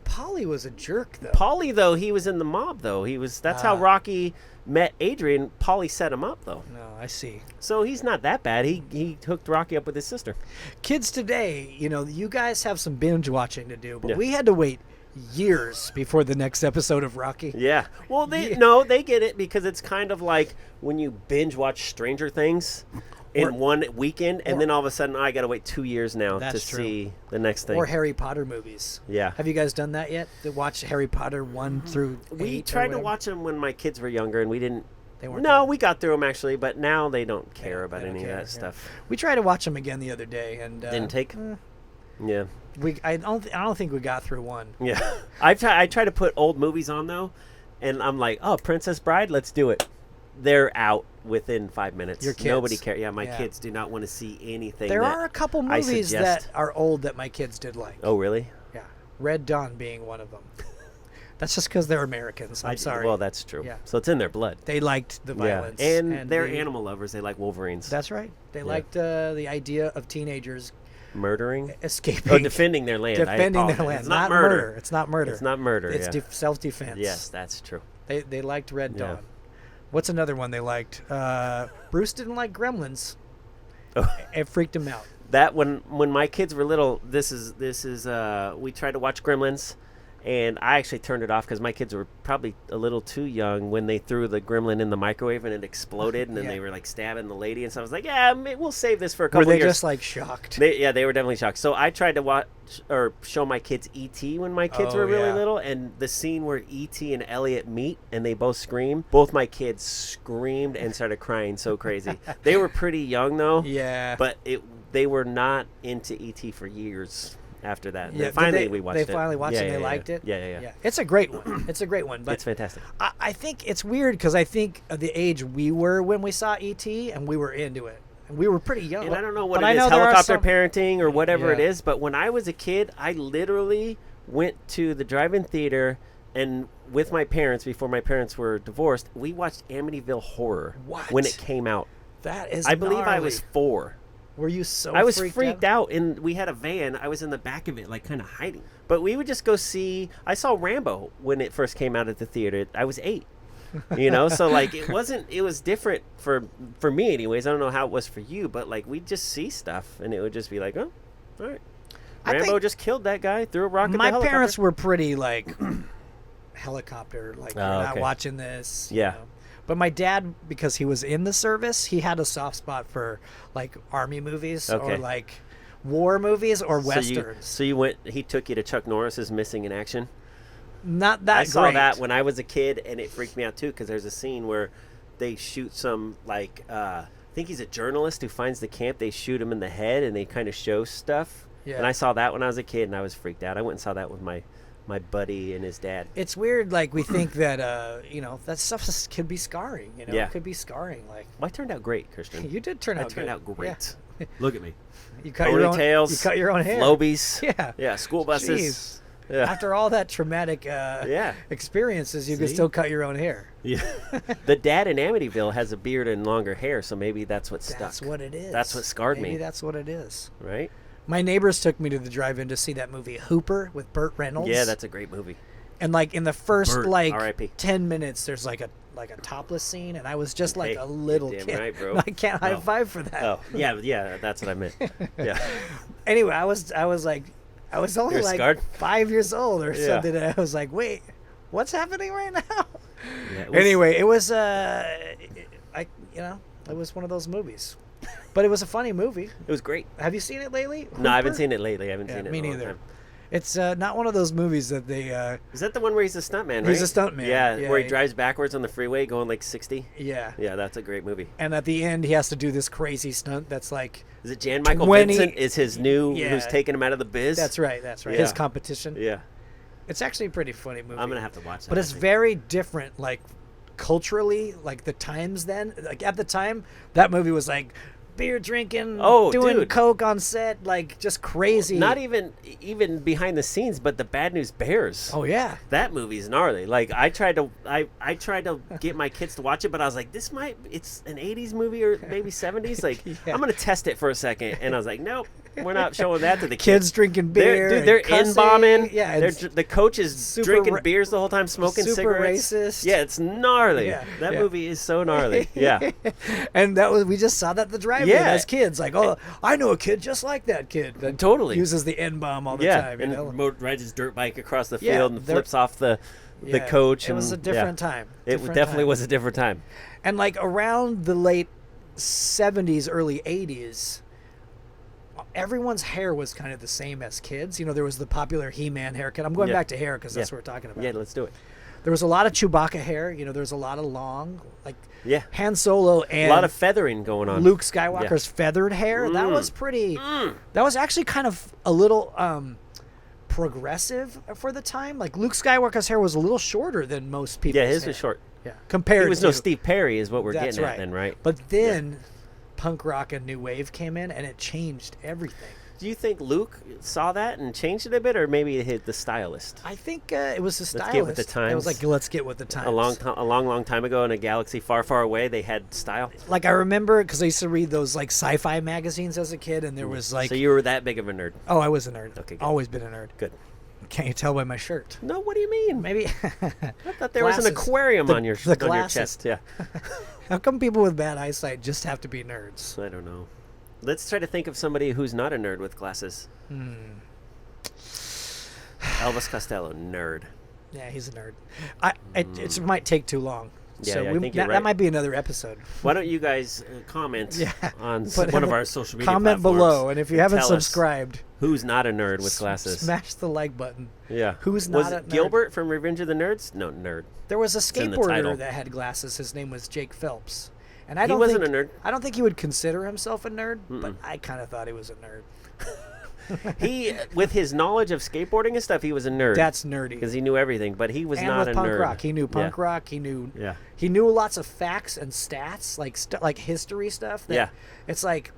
Polly was a jerk, though. Polly, though, he was in the mob, though. That's how Rocky met Adrian. Polly set him up, though. No, I see. So he's not that bad. He hooked Rocky up with his sister. Kids today, you guys have some binge watching to do, but Yeah. we had to wait years before the next episode of Rocky. Yeah. Well, they get it because it's kind of like when you binge watch Stranger Things in one weekend, and then all of a sudden I got to wait 2 years now to That's true. see the next thing. Or Harry Potter movies. Yeah. Have you guys done that yet? To watch Harry Potter 1 through 8? We or tried to whatever? watch them when my kids were younger, and we didn't. They weren't No, good. we got through them actually, but now they don't care about They don't any care, of yeah. that stuff. We tried to watch them again the other day, and Didn't take. Yeah. I don't think we got through one. Yeah. I try to put old movies on, though, and I'm like, oh, Princess Bride, let's do it. They're out within 5 minutes. Your kids. Nobody cares. Yeah, my kids do not want to see anything. There are a couple movies that are old that my kids did like. Oh, really? Yeah. Red Dawn being one of them. That's just because they're Americans. I'm sorry. Well, that's true. Yeah. So it's in their blood. They liked the violence. Yeah. And they're animal lovers. They like Wolverines. That's right. They liked the idea of teenagers murdering, escaping, oh, defending their land. Defending their land. It's not murder. It's not murder. It's not murder. It's self-defense. Yes, that's true. They liked Red Dawn. What's another one they liked? Bruce didn't like Gremlins. Oh. It freaked him out. That when my kids were little, this is we tried to watch Gremlins. And I actually turned it off because my kids were probably a little too young when they threw the gremlin in the microwave and it exploded, and then they were like stabbing the lady and stuff. I was like, yeah, we'll save this for a couple years. Were they years. just like shocked? They were definitely shocked. So I tried to watch or show my kids E.T. when my kids were really little, and the scene where E.T. and Elliot meet and they both scream. Both my kids screamed and started crying so crazy. They were pretty young though. Yeah. But they were not into E.T. for years. After that, yeah, finally we watched it. They finally watched it. And they liked it. Yeah. It's a great one. It's a great one. But it's fantastic. I think it's weird because I think of the age we were when we saw E.T. and we were into it. And we were pretty young. And I don't know what it is, helicopter parenting or whatever it is. But when I was a kid, I literally went to the drive-in theater and with my parents before my parents were divorced. We watched Amityville Horror when it came out. That is. I believe I was 4. Were you so I was freaked out, and we had a van. I was in the back of it, like kind of hiding. But we would just go see. I saw Rambo when it first came out at the theater. I was 8, so like it was different for me anyways. I don't know how it was for you, but like we'd just see stuff, and it would just be like, oh, all right. Rambo just killed that guy, threw a rocket. My parents were pretty like helicopter, like we're not watching this. Yeah. But my dad, because he was in the service, he had a soft spot for like army movies or like war movies or westerns. So he took you to Chuck Norris's Missing in Action? Not that great. I saw that when I was a kid, and it freaked me out too because there's a scene where they shoot some like I think he's a journalist who finds the camp. They shoot him in the head, and they kind of show stuff. Yeah. And I saw that when I was a kid, and I was freaked out. I went and saw that with my buddy and his dad. It's weird, like we think that that stuff could be scarring. It could be scarring. Like, well, I turned out great, Christian. You did turn out. I turned out great. Yeah. Look at me. You cut your own. Ponytails. You cut your own hair. Flowbees. Yeah. School buses. Jeez. Yeah. After all that traumatic experiences, you could still cut your own hair. Yeah. The dad in Amityville has a beard and longer hair, so maybe that's what stuck. That's what it is. That's what scarred me. Maybe that's what it is. Right. My neighbors took me to the drive-in to see that movie Hooper with Burt Reynolds. Yeah, that's a great movie. And like in the first R.I.P. 10 minutes, there's like a topless scene, and I was just like a little kid. Right, bro. I can't high five for that. Oh yeah, that's what I meant. Yeah. Anyway, I was only like scarred? 5 years old or something, and I was like, wait, what's happening right now? Yeah, Anyway, it was it was one of those movies. But it was a funny movie. It was great. Have you seen it lately? Hooper? No, I haven't seen it lately. I haven't seen it. Me in a long neither. time. It's not one of those movies that they. Is that the one where he's a stuntman? Right? He's a stuntman. Yeah, where he drives backwards on the freeway, going like 60. Yeah. Yeah, that's a great movie. And at the end, he has to do this crazy stunt that's like. Is it Jan Michael Vincent? Is his new who's taking him out of the biz? That's right. Yeah. His competition. Yeah. It's actually a pretty funny movie. I'm gonna have to watch that. But it's very different, like culturally, like the times then. Like at the time, that movie was like. Beer drinking, doing coke on set, like just crazy. Not even behind the scenes, but the Bad News Bears. Oh yeah, that movie's gnarly. Like I tried to get my kids to watch it, but I was like, it's an 80s movie or maybe 70s. Like I'm gonna test it for a second, and I was like, nope, we're not showing that to the kids drinking beer. They're in bombing. Yeah, the coach is drinking beers the whole time, smoking cigarettes. Super racist. Yeah, it's gnarly. Yeah, that movie is so gnarly. Yeah, and we just saw that at the drive-in as kids. Like, oh, I know a kid just like that kid. That totally uses the N-bomb all the time. And rides his dirt bike across the field and flips off the coach. It was a different time. It definitely was a different time. And like around the late 70s, early 80s, everyone's hair was kind of the same as kids. There was the popular He-Man haircut. I'm going back to hair because that's what we're talking about. Yeah, let's do it. There was a lot of Chewbacca hair. There was a lot of long, like Yeah. Han Solo A and lot of feathering going on. Luke Skywalker's feathered hair. That was pretty. That was actually kind of a little progressive for the time. Like Luke Skywalker's hair was a little shorter than most people's Yeah, his hair. was short. Yeah, compared. He was to, no Steve Perry, is what we're that's getting right. at then, right? But then, punk rock and new wave came in, and it changed everything. Do you think Luke saw that and changed it a bit, or maybe it hit the stylist? I think it was the stylist. get with the It was times. like, let's get with the times. A long time ago in a galaxy far, far away, they had style. Like I remember, because I used to read those like sci-fi magazines as a kid, and there was like, So you were that big of a nerd. oh, I was a nerd. Okay, good. Always been a nerd. Good. Can't you tell by my shirt? No, what do you mean? Maybe. I thought there was an Glasses. aquarium on your glasses. chest. Yeah. How come people with bad eyesight just have to be nerds? I don't know. Let's try to think of somebody who's not a nerd with glasses. Elvis Costello, nerd. Yeah, he's a nerd. It might take too long. Yeah, so yeah, I think you're that right. might be another episode. Why don't you guys comment on Put one him- of our social media Comment platforms below, and if you haven't tell us subscribed, who's not a nerd with glasses? smash the like button. Yeah. Who's was not it a nerd? Gilbert from Revenge of the Nerds? No, nerd. There was a in the title. skateboarder that had glasses. His name was Jake Phelps, and I He don't wasn't think, a nerd. I don't think he would consider himself a nerd, but I kind of thought he was a nerd. He, with his knowledge of skateboarding and stuff, he was a nerd. That's nerdy. Because he knew everything, but he was And not with a punk nerd. rock, he knew punk Yeah. rock. He knew Yeah. he knew lots of facts and stats, like history stuff. That Yeah. It's like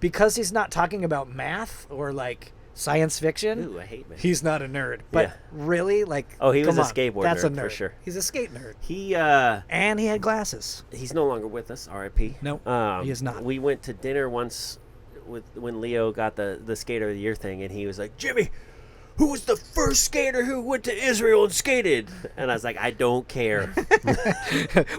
because he's not talking about math or like science fiction. Ooh, I hate man. He's not a nerd. But Yeah. really, like, Oh, he was come a on, skateboard that's a nerd, nerd for sure. He's a skate nerd, He and he had glasses. he's no longer with us. R.I.P. No, he is not. We went to dinner once when Leo got the Skater of the Year thing, and he was like, Jimmy, who was the first skater who went to Israel and skated? And I was like, I don't care.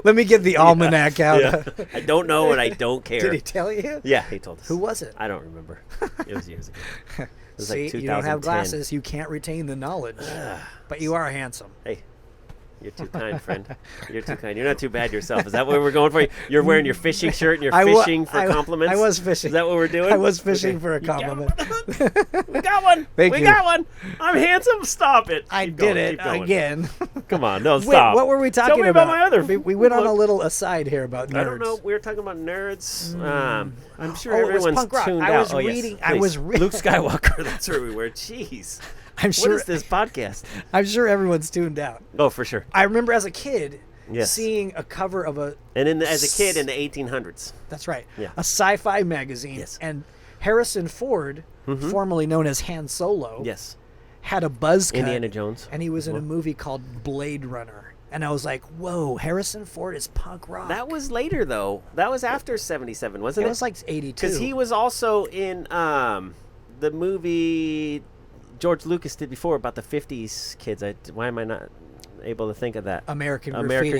Let me get the almanac out. Yeah. I don't know, and I don't care. Did he tell you? Yeah, he told us. Who was it? I don't remember. It was years ago. It was See, like you don't have 2010. glasses. You can't retain the knowledge. But you are handsome. Hey, you're too kind, friend. You're too kind. You're not too bad yourself. Is that what we're going for? You're wearing your fishing shirt and you're fishing for compliments? I was fishing. Is that what we're doing? I was fishing Okay. for a You got compliment. We got one. Thank we you. got one. I'm handsome. Stop it. I Keep did going, it keep going. again. Come on. No, Wait, stop. what were we talking Tell me about my other. We went on a look. little aside here about nerds. I don't know. We were talking about nerds. I'm sure Oh, it was everyone's punk rock. tuned I out. was Oh, yes, reading- I please. was re- Luke Skywalker. That's where we were. Jeez. I'm What sure. is this podcast? I'm sure everyone's tuned out. Oh, for sure. I remember as a kid Yes. seeing a cover of a. And as a kid in the 1800s. That's right. Yeah. A sci-fi magazine. Yes. And Harrison Ford, formerly known as Han Solo, Yes. had a buzz cut. Indiana Jones. And he was in a movie called Blade Runner. And I was like, whoa, Harrison Ford is punk rock. That was later, though. That was after 77, wasn't it it? was like 82. Because he was also in the movie George Lucas did before about the 50s kids. Why am I not able to think of that? American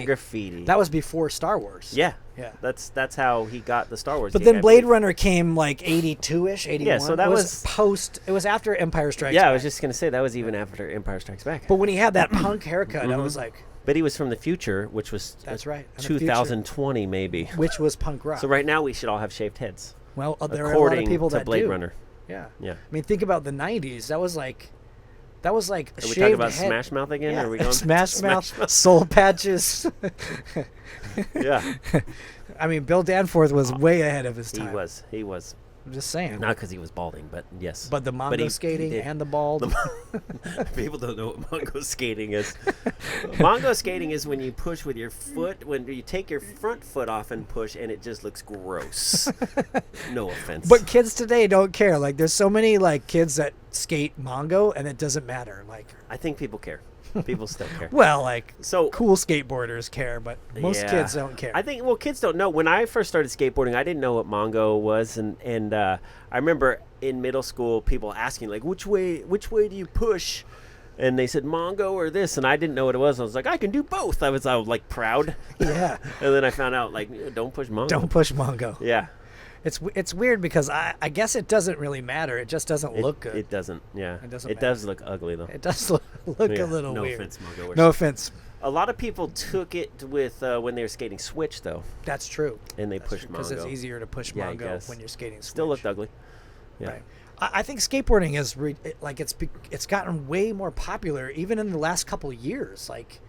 Graffiti. That was before Star Wars. Yeah. Yeah. That's how he got the Star Wars But gig, then I Blade believe. Runner came like 82-ish, 81. Yeah, so that it was- post. It was after Empire Strikes Yeah, Back. I was just going to say that was even after Empire Strikes Back. But when he had that punk haircut, I was like, But he was from the future, which was that's right. in the future, 2020 maybe. which was punk rock. So right now we should all have shaved heads. Well, there are a lot of According people to that Blade do. Runner. Yeah. Yeah. I mean, think about the 90s. That was like Are we shaved talking about head. Smash Mouth again? Yeah. Are we going Smash Mouth, soul patches. Yeah. I mean, Bill Danforth was way ahead of his He time. was. I'm just saying. Not because he was balding, but yes. But the Mongo he skating did. and the bald. People don't know what Mongo skating is. Mongo skating is when you push with your foot, when you take your front foot off and push, and it just looks gross. No offense. But kids today don't care. Like, there's so many like kids that skate Mongo, and it doesn't matter. Like, I think people care. People still care. well, like So cool skateboarders care, but most yeah. kids don't care. I think kids don't know. When I first started skateboarding, I didn't know what Mongo was, and I remember in middle school people asking like, which way do you push? And they said Mongo or this, and I didn't know what it was. I was like, I can do both. I was like proud. Yeah. And then I found out like, don't push Mongo. Don't push Mongo. Yeah. It's weird because I guess it doesn't really matter. It just doesn't look good. It doesn't. Yeah. It doesn't It does look ugly though. It does look Yeah. a little no weird. offense, Mongo. No offense. A lot of people took it with when they were skating Switch though, That's true. and they pushed Because it's Mongo. easier to push Yeah, I Mongo guess. when you're skating Switch. Still looked ugly. Yeah. Right. I think skateboarding is like it's gotten way more popular even in the last couple of years. Like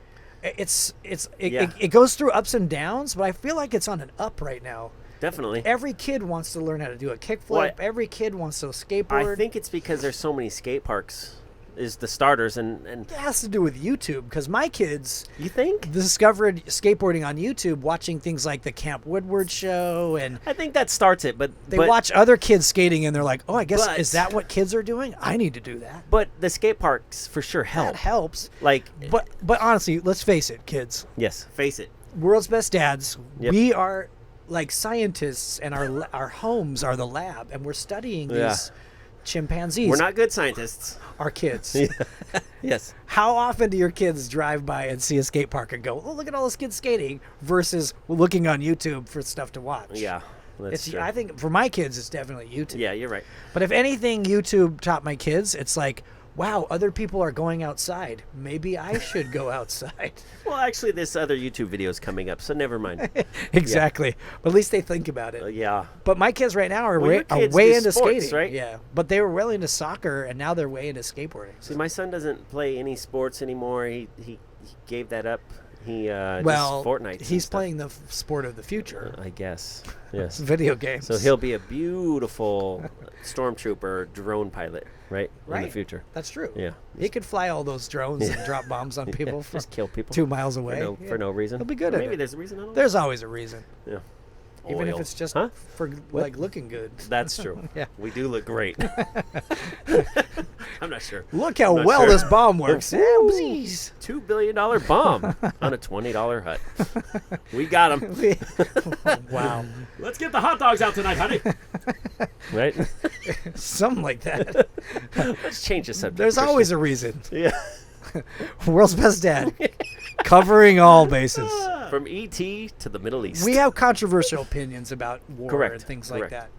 it goes through ups and downs, but I feel like it's on an up right now. Definitely. Every kid wants to learn how to do a kickflip. Well, Every kid wants to skateboard. I think it's because there's so many skate parks is the starters, and it has to do with YouTube, because my kids, you think, discovered skateboarding on YouTube watching things like the Camp Woodward show, and I think that starts it, but they watch other kids skating and they're like, oh, I guess is that what kids are doing? I need to do that. But the skate parks for sure help. That helps. Like, but honestly, let's face it, kids. Yes, face it. World's best dads. Yep. We are like scientists, and our homes are the lab, and we're studying these chimpanzees. We're not good scientists. Our kids. Yes. How often do your kids drive by and see a skate park and go, oh, look at all those kids skating, versus looking on YouTube for stuff to watch? Yeah, that's true. I think for my kids, it's definitely YouTube. Yeah, you're right. But if anything, YouTube taught my kids, it's like, wow, other people are going outside. Maybe I should go outside. Well, actually, this other YouTube video is coming up, so never mind. Exactly. But at least they think about it. Yeah. But my kids right now are Well, your kids way do into sports, skating. right? Yeah. But they were well into soccer, and now they're way into skateboarding. See, my son doesn't play any sports anymore. He gave that up. He just Fortnite. He's playing the sport of the future. I guess. Yes. Video games. So he'll be a beautiful stormtrooper drone pilot, right? In the future. That's true. Yeah. He could fly all those drones and drop bombs on people from just kill people 2 miles away. For no reason. He'll be good Or at maybe it. there's a reason. I don't know. There's always a reason. Yeah. Even if Oil. it's just Huh? for like looking good. That's true. Yeah. We do look great. I'm not sure. Look how I'm not well sure. this bomb works. Woo! Bzeez. $2 billion bomb on a $20 hut. We got him. Wow. Let's get the hot dogs out tonight, honey. Right? Something like that. Let's change the subject. There's Christian. always a reason. Yeah. World's best dad. Covering all bases. From E.T. to the Middle East. We have controversial opinions about war Correct. and things like Correct. that.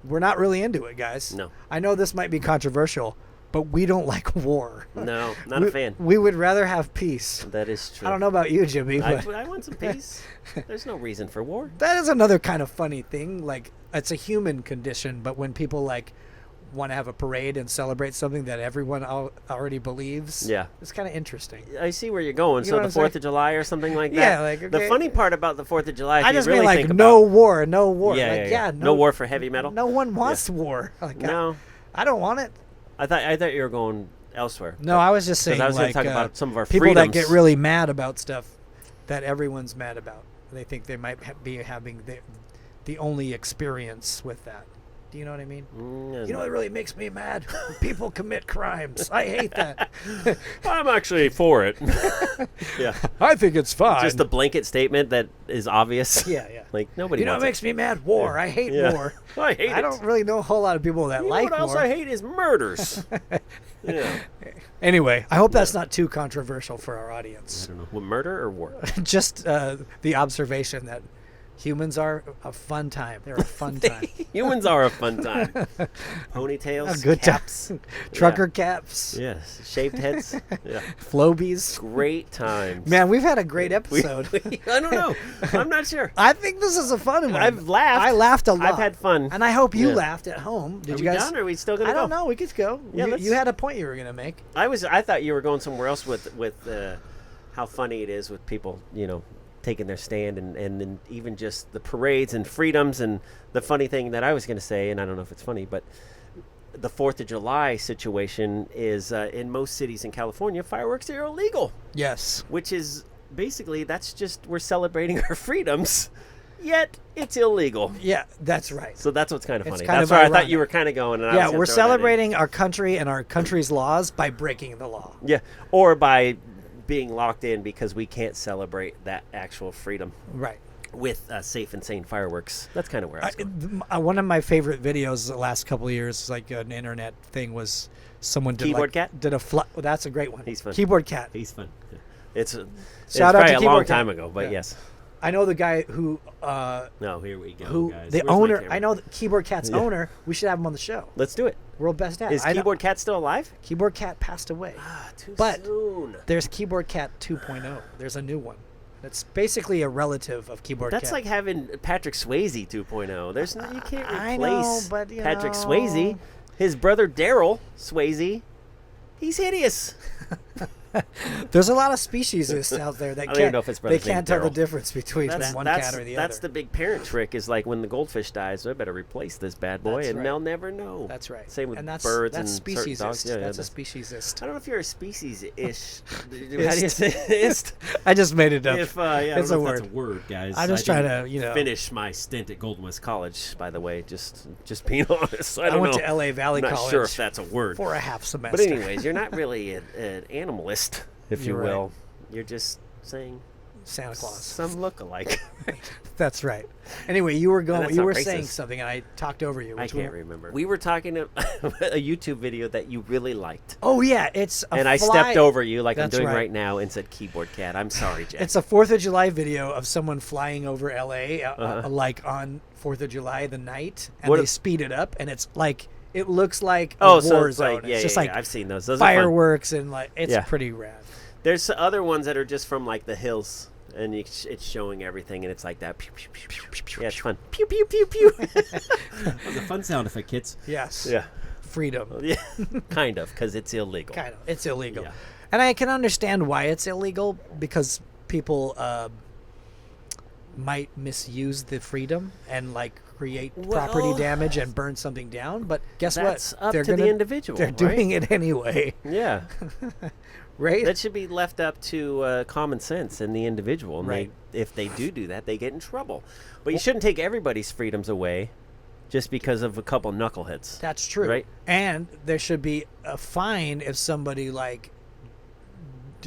We're not really into it, guys. No. I know this might be controversial, but we don't like war. No, not a fan. We would rather have peace. That is true. I don't know about you, Jimmy, but I want some peace. There's no reason for war. that is another kind of funny thing. Like, it's a human condition, but when people like want to have a parade and celebrate something that everyone already believes, Yeah. it's kind of interesting. I see where you're going. You know So what the I'm 4th of July or something like that. Yeah, like, The okay. funny part about the 4th of July, if I you just really mean like think no about, war, no war. Yeah, like, yeah. no, No war for heavy metal. No one wants war. Like, No. I don't want it. I thought you were going elsewhere. No, I was just saying, I was going like, to talk about some of our people freedoms. that get really mad about stuff that everyone's mad about. They think they might be having the only experience with that. Do you know what I mean? You know what really makes me mad? When people commit crimes. I hate that. I'm actually for it. Yeah. I think it's fine. Just a blanket statement that is obvious. Yeah, yeah. Like, nobody You know what wants makes me mad? War. I hate Yeah. war. I hate it. I don't really know a whole lot of people that You like know what else war. I hate is murders. Yeah. Anyway, I hope that's not too controversial for our I audience. don't know. What, murder or war? Just the observation that humans are a fun time. They're a fun time. Humans are a fun time. Ponytails, A good caps. time. Trucker caps. Yes. Shaved heads. Yeah. Flowbees. Great times. Man, we've had a great episode. I don't know. I'm not sure. I think this is a fun one. I've laughed. I laughed a lot. I've had fun. And I hope you Yeah. laughed at home. Did Are you we guys? done, or are we still going to I go? don't know. We could go. Yeah, let's- you had a point you were going to make. I thought you were going somewhere else with how funny it is with people, taking their stand and then even just the parades and freedoms. And the funny thing that I was going to say, and I don't know if it's funny, but the 4th of July situation is in most cities in California, fireworks are illegal, Yes. which is basically that's just we're celebrating our freedoms, yet it's illegal. Yeah, that's right. So that's what's kind of It's funny. kind That's of where I thought ironic. you were kind of going. And I was Yeah, gonna we're throw that in. celebrating our country and our country's laws by breaking the law. Yeah, or by being locked in because we can't celebrate that actual freedom Right. with safe and sane fireworks. That's kind of where I was going. One of my favorite videos the last couple of years, like an internet thing, was someone did Keyboard Cat? did a that's a great one. He's fun. Keyboard Cat. He's fun. Yeah. It's Shout out probably to a Keyboard long Cat. time ago, but Yeah. yes. I know the guy who No, here we go, who guys. the Where's my owner. camera? I know the Keyboard Cat's Yeah. owner. We should have him on the show. Let's do it. World Best Dad. Is I know- Keyboard Cat still alive? Keyboard Cat passed away. Too But- soon. There's Keyboard Cat 2.0. There's a new one. It's basically a relative of Keyboard That's Cat. like having Patrick Swayze 2.0. There's no, you can't replace I know, but, you Patrick know. Swayze. His brother Daryl Swayze, he's hideous. There's a lot of speciesists out there that I don't even know if it's they brothers can't named tell the Daryl. difference between one cat or the That's other. the big parent trick is like when the goldfish dies, I better replace this bad boy, That's and right. they'll never know. That's right. Same with and that's, birds that's and certain dogs. speciesist. Yeah, That's a I speciesist. don't know if you're a species-ish. How do you say ist? I just made it up. If, yeah, I It's don't a know if word. that's a word, guys. I'm just I trying didn't to, finish my stint at Golden West College, by the way. Just being honest. I I don't went know. to LA Valley I'm not College sure if that's a word. for a half semester. But anyways, you're not really an animalist, if you You're right. will. You're just saying Santa Claus. some look-alike. That's right. Anyway, you were that's you not were racist. saying something, and I talked over you. I Which can't one? remember. We were talking about a YouTube video that you really liked. Oh yeah, it's a And I fly- stepped over you like I'm That's doing right. right now and said keyboard cat. I'm sorry, Jack. It's a 4th of July video of someone flying over LA, Uh-huh. like on 4th of July the night, and What they a- speed it up, and it's like it looks like oh, a so war it's zone. like, yeah, it's just yeah, like yeah, I've seen those. Those are fun. fireworks and like it's Yeah. pretty rad. There's other ones that are just from like the hills, and it's showing everything, and it's like that. Pew, pew, pew, pew, pew, pew. Yeah, it's fun. Pew pew pew pew. That was a fun sound effect, kids. Yes. Yeah, Freedom. yeah, kind of, because it's illegal. Kind of. It's illegal. Yeah. And I can understand why it's illegal because people might misuse the freedom and like create property Well, damage and burn something down. But guess That's what? up They're to the gonna- individual. They're right? doing it anyway, Yeah, right? that should be left up to common sense and the individual. And Right. if they do that, they get in trouble. But you shouldn't take everybody's freedoms away just because of a couple knuckleheads. That's true. Right? And there should be a fine if somebody like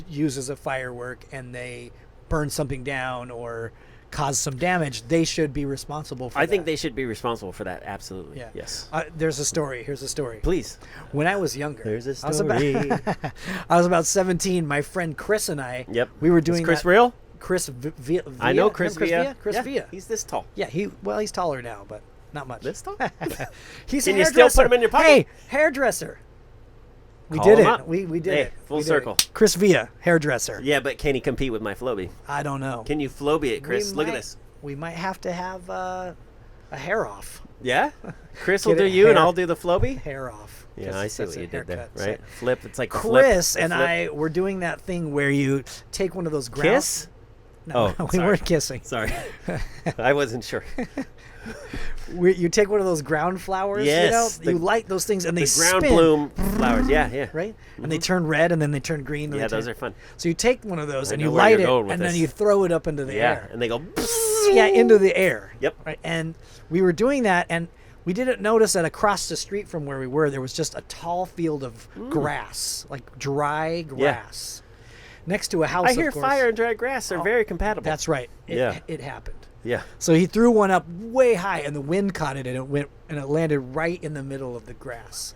uses a firework and they burn something down or cause some damage. They should be responsible for I that. think they should be responsible for that. Absolutely. Yeah. Yes. There's a story. Here's a story. Please. When I was younger, There's a I was about, story. I was about 17. My friend Chris and I, Yep. we were Is doing Chris that- real? Chris Villa. I know Chris Chris Villa. Villa. Chris yeah, Villa. He's this tall. Yeah, he's taller now, but not much. This tall? He's Can a you still put hairdresser. him in your pocket? Hey, hairdresser. We Call did him it. up. We did Hey, it. full We did circle. it. Chris Villa, hairdresser. Yeah, but can he compete with my Flowbee? I don't know. Can you Flowbee it, Chris? We Look at might- this. We might have to have a hair off. Yeah? Chris will Get do it you and hair- I'll do the Flowbee? Hair off. Yeah, 'Cause I see that's what a you did there, haircut. right? Flip, it's like the Chris flip. and the flip. I were doing that thing where you take one of those ground. Kiss? No, Oh, we sorry. weren't kissing. Sorry. I wasn't sure. You take one of those ground flowers, Yes, you light those things and they The ground spin, bloom flowers. Yeah, yeah. right? And they turn red and then they turn green. And Yeah, they those turn- are fun. So you take one of those I and know you where light you're it going with and then this. you throw it up into the Yeah, air. and they go. Yeah, into the air. Yep. Right. And we were doing that and we didn't notice that across the street from where we were, there was just a tall field of grass, like dry grass, next to a house. I hear of course. fire and dry grass are very compatible. That's right. Yeah. It happened. Yeah. So he threw one up way high, and the wind caught it, and it landed right in the middle of the grass.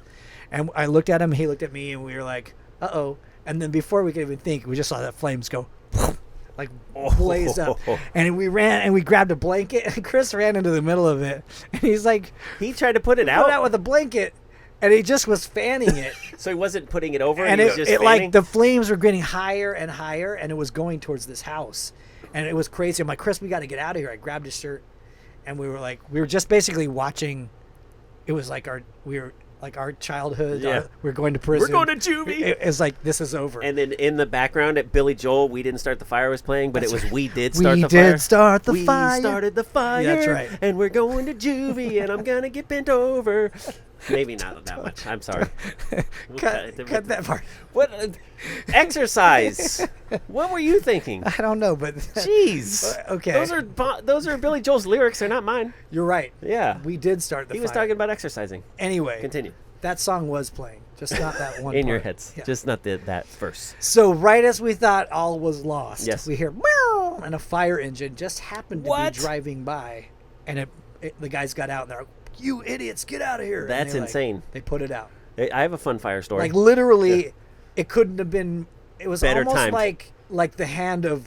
And I looked at him, he looked at me, and we were like, "Uh-oh!" And then before we could even think, we just saw that flames go, like blaze up. And we ran, and we grabbed a blanket, and Chris ran into the middle of it, and he's like, He tried to put it "Put it out out, with a blanket," and he just was fanning it. so he wasn't putting it over, And he was it just like fanning? the flames were getting higher and higher, and it was going towards this house, and it was crazy. I'm like, Chris, we got to get out of here. I grabbed his shirt, and we were just basically watching. It was like our childhood. Yeah. We're going to prison. We're going to juvie. It's like this is over. And then in the background at Billy Joel, We Didn't Start the Fire was playing, but That's it was right. We Did We Start the did Fire. start the we fire. started the fire. Yeah, that's right. And we're going to juvie, and I'm going to get bent over. Maybe not that much. I'm sorry. cut that part. What? Exercise. What were you thinking? I don't know, but Jeez. Okay. Those are Billy Joel's lyrics. They're not mine. you're right. Yeah. We did start the He was fire. talking about exercising. Anyway, Continue. that song was playing, just not that one In your part. heads. Yeah. Just not that verse. So right as we thought all was lost, Yes. we hear meow, and a fire engine just happened to What? be driving by, and the guys got out and they're like, "You idiots, get out of here!" And That's they, insane. They put it out. I have a fun fire story. Like literally, it couldn't have been. It was Better almost timed. like the hand of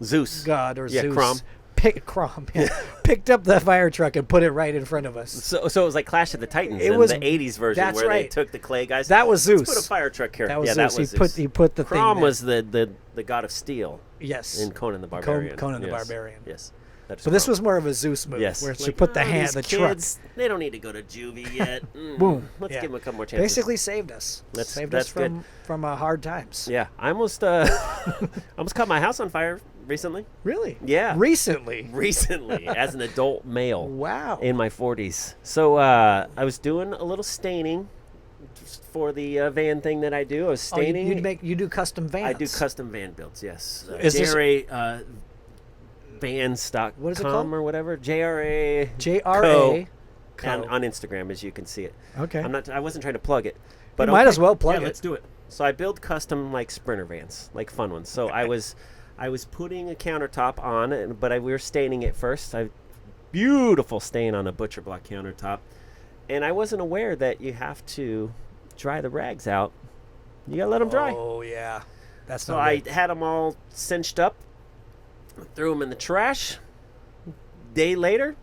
Zeus. God or Yeah, Zeus. Crom. Picked up the fire truck and put it right in front of us. So it was like Clash of the Titans It in was- the 80s version that's where they right. took the clay guys. That was Let's Zeus. put a fire truck here. That was yeah, Zeus. that was He Zeus. put the Crom thing was the god of steel yes in Conan the Barbarian. Conan the Yes. Barbarian. Yes. That is So this wrong. was more of a Zeus move, Yes. where she Like, put the these the truck. kids, they don't need to go to juvie yet. Boom. Let's Yeah. give them a couple more chances. Basically saved us. Saved us that's from hard times. Yeah, I almost almost caught my house on fire recently. Really? Yeah. Recently. Recently, as an adult male. Wow. In my 40s. So I was doing a little staining for the van thing that I do. I was staining. You do custom vans. I do custom van builds, yes. Is this- JRA Vans.com What is it called? or whatever. JRA JRA. on Instagram, as you can see it. Okay. I wasn't trying to plug it. But Might okay. as well plug Yeah, it. let's do it. So I build custom like Sprinter vans, like fun ones. So I was putting a countertop on, but we were staining it first. Beautiful stain on a butcher block countertop, and I wasn't aware that you have to dry the rags out. You gotta let them dry. Oh yeah. That's So not I good. had them all cinched up, threw them in the trash. Day later,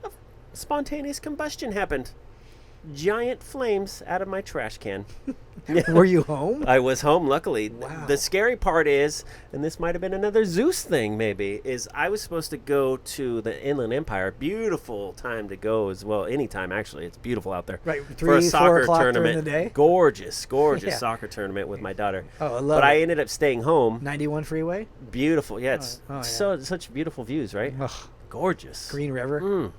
a spontaneous combustion happened. Giant flames out of my trash can. Were you home? I was home, luckily. Wow. The scary part is, and this might have been another Zeus thing maybe, is I was supposed to go to the Inland Empire. Beautiful time to go as well. Anytime, actually. It's beautiful out there. Right, For 3, a 4 soccer o'clock tournament. during the day? Gorgeous Yeah. soccer tournament with my daughter. Oh, I love But it. I ended up staying home. 91 freeway? Beautiful. Yeah, it's Oh, yeah. such beautiful views, right? Ugh, Gorgeous. Green River.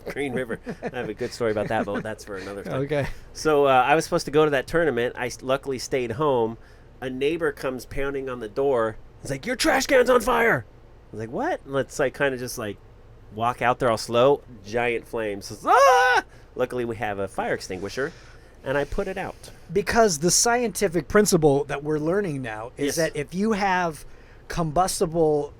Green River. I have a good story about that, but that's for another time. Okay. So I was supposed to go to that tournament. I luckily stayed home. A neighbor comes pounding on the door. He's like, "Your trash can's on fire!" I was like, "What?" And let's kind of just walk out there all slow. Giant flames. Ah! Luckily, we have a fire extinguisher, and I put it out. Because the scientific principle that we're learning now is Yes. that if you have combustible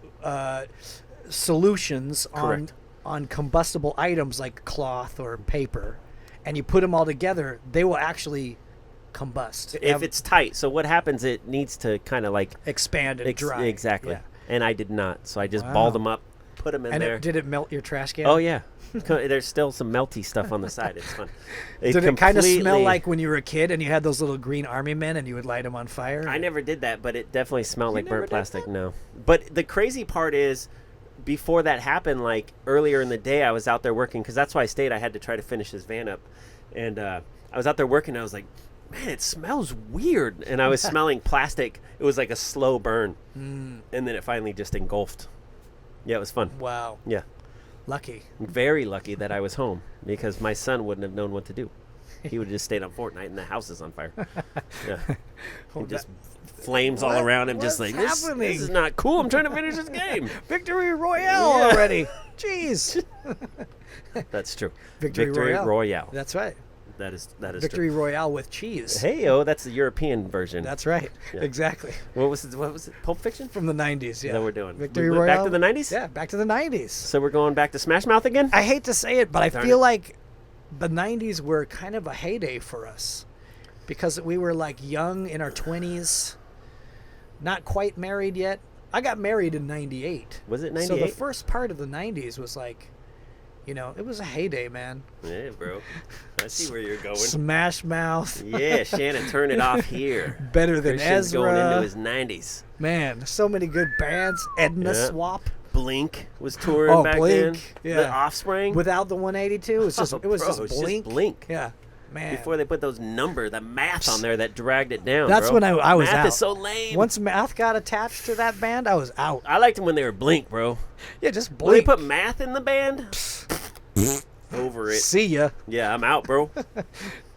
solutions Correct. on combustible items like cloth or paper, and you put them all together, they will actually combust. If it's tight, so what happens? It needs to kind of expand and dry. exactly. Yeah. And I did not, so I just Wow. balled them up, put them in And there. did it melt your trash can? Oh yeah, there's still some melty stuff on the side. It's fun. Did it kind of smell completely- like when you were a kid and you had those little green army men and you would light them on fire? I never did that, but it definitely smelled like never burnt did plastic. that? No, but the crazy part is, before that happened, earlier in the day, I was out there working because that's why I stayed. I had to try to finish this van up, and I was out there working. And I was like, man, it smells weird, and I was smelling plastic. It was like a slow burn, and then it finally just engulfed. Yeah, it was fun. Wow. Yeah, Lucky. very lucky that I was home because my son wouldn't have known what to do. He would have just stayed on Fortnite and the house is on fire. Yeah. He just flames all What- around him, just what's like, this happening?" is not cool. I'm trying to finish this game. Victory Royale Yeah. already. Jeez. That's true. Victory Royale. Royale. That's right. That is Victory Royale with cheese. true. Hey, that's the European version. That's right. Yeah. Exactly. What was it? Pulp Fiction? From the 90s, yeah. That we're doing. Victory We went back Royale. to the 90s? Yeah, back to the 90s. So we're going back to Smash Mouth again? I hate to say it, but I Darn feel it. like the 90s were kind of a heyday for us because we were young in our 20s, not quite married yet. I got married in 98. Was it So the 98? first part of the 90s was it was a heyday, man. Yeah, bro. I see where you're going. Smash Mouth. Yeah, Shannon, turn it off here. Better than Christian's going Ezra. into his 90s. Man, so many good bands. Edna Yeah. Swap. Blink was touring Oh, back Blink, then. yeah. The Offspring. Without the 182, it was just Oh, it was bro, just it's just Blink. Blink. Yeah, man. Before they put those the math on there that dragged it down. That's bro. when I was math out. is so lame. Once Math got attached to that band, I was out. I liked them when they were Blink, bro. Yeah, just When they Blink. put math in the band, over it. See ya. Yeah, I'm out, bro.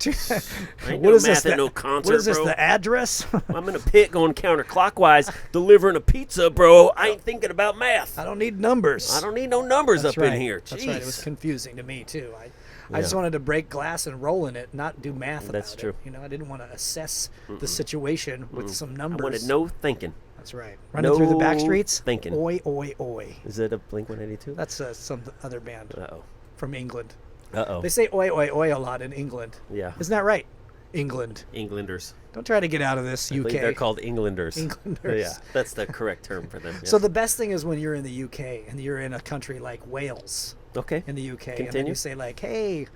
What Ain't no is math this? at no concert, What is this? bro. The address? I'm in a pit going counterclockwise, delivering a pizza, bro. I ain't thinking about math. I don't need numbers. I don't need no numbers That's up right. in here. That's Jeez. right. It was confusing to me too. I Yeah. just wanted to break glass and roll in it, not do math. That's about true. It. I didn't want to assess the situation with some I numbers. wanted no thinking. That's right. Running through the back No streets. thinking. Oi, oi, oi. Is it a Blink 182? That's some other band Uh-oh. from England. Uh-oh. They say oi, oi, oi a lot in England. Yeah. Isn't that right? England. Englanders. Don't try to get out of this, I UK. believe they're called Englanders. Englanders. Yeah, that's the correct term for them. Yeah. So the best thing is when you're in the UK and you're in a country like Wales okay. in the UK, and then Continue. you say hey,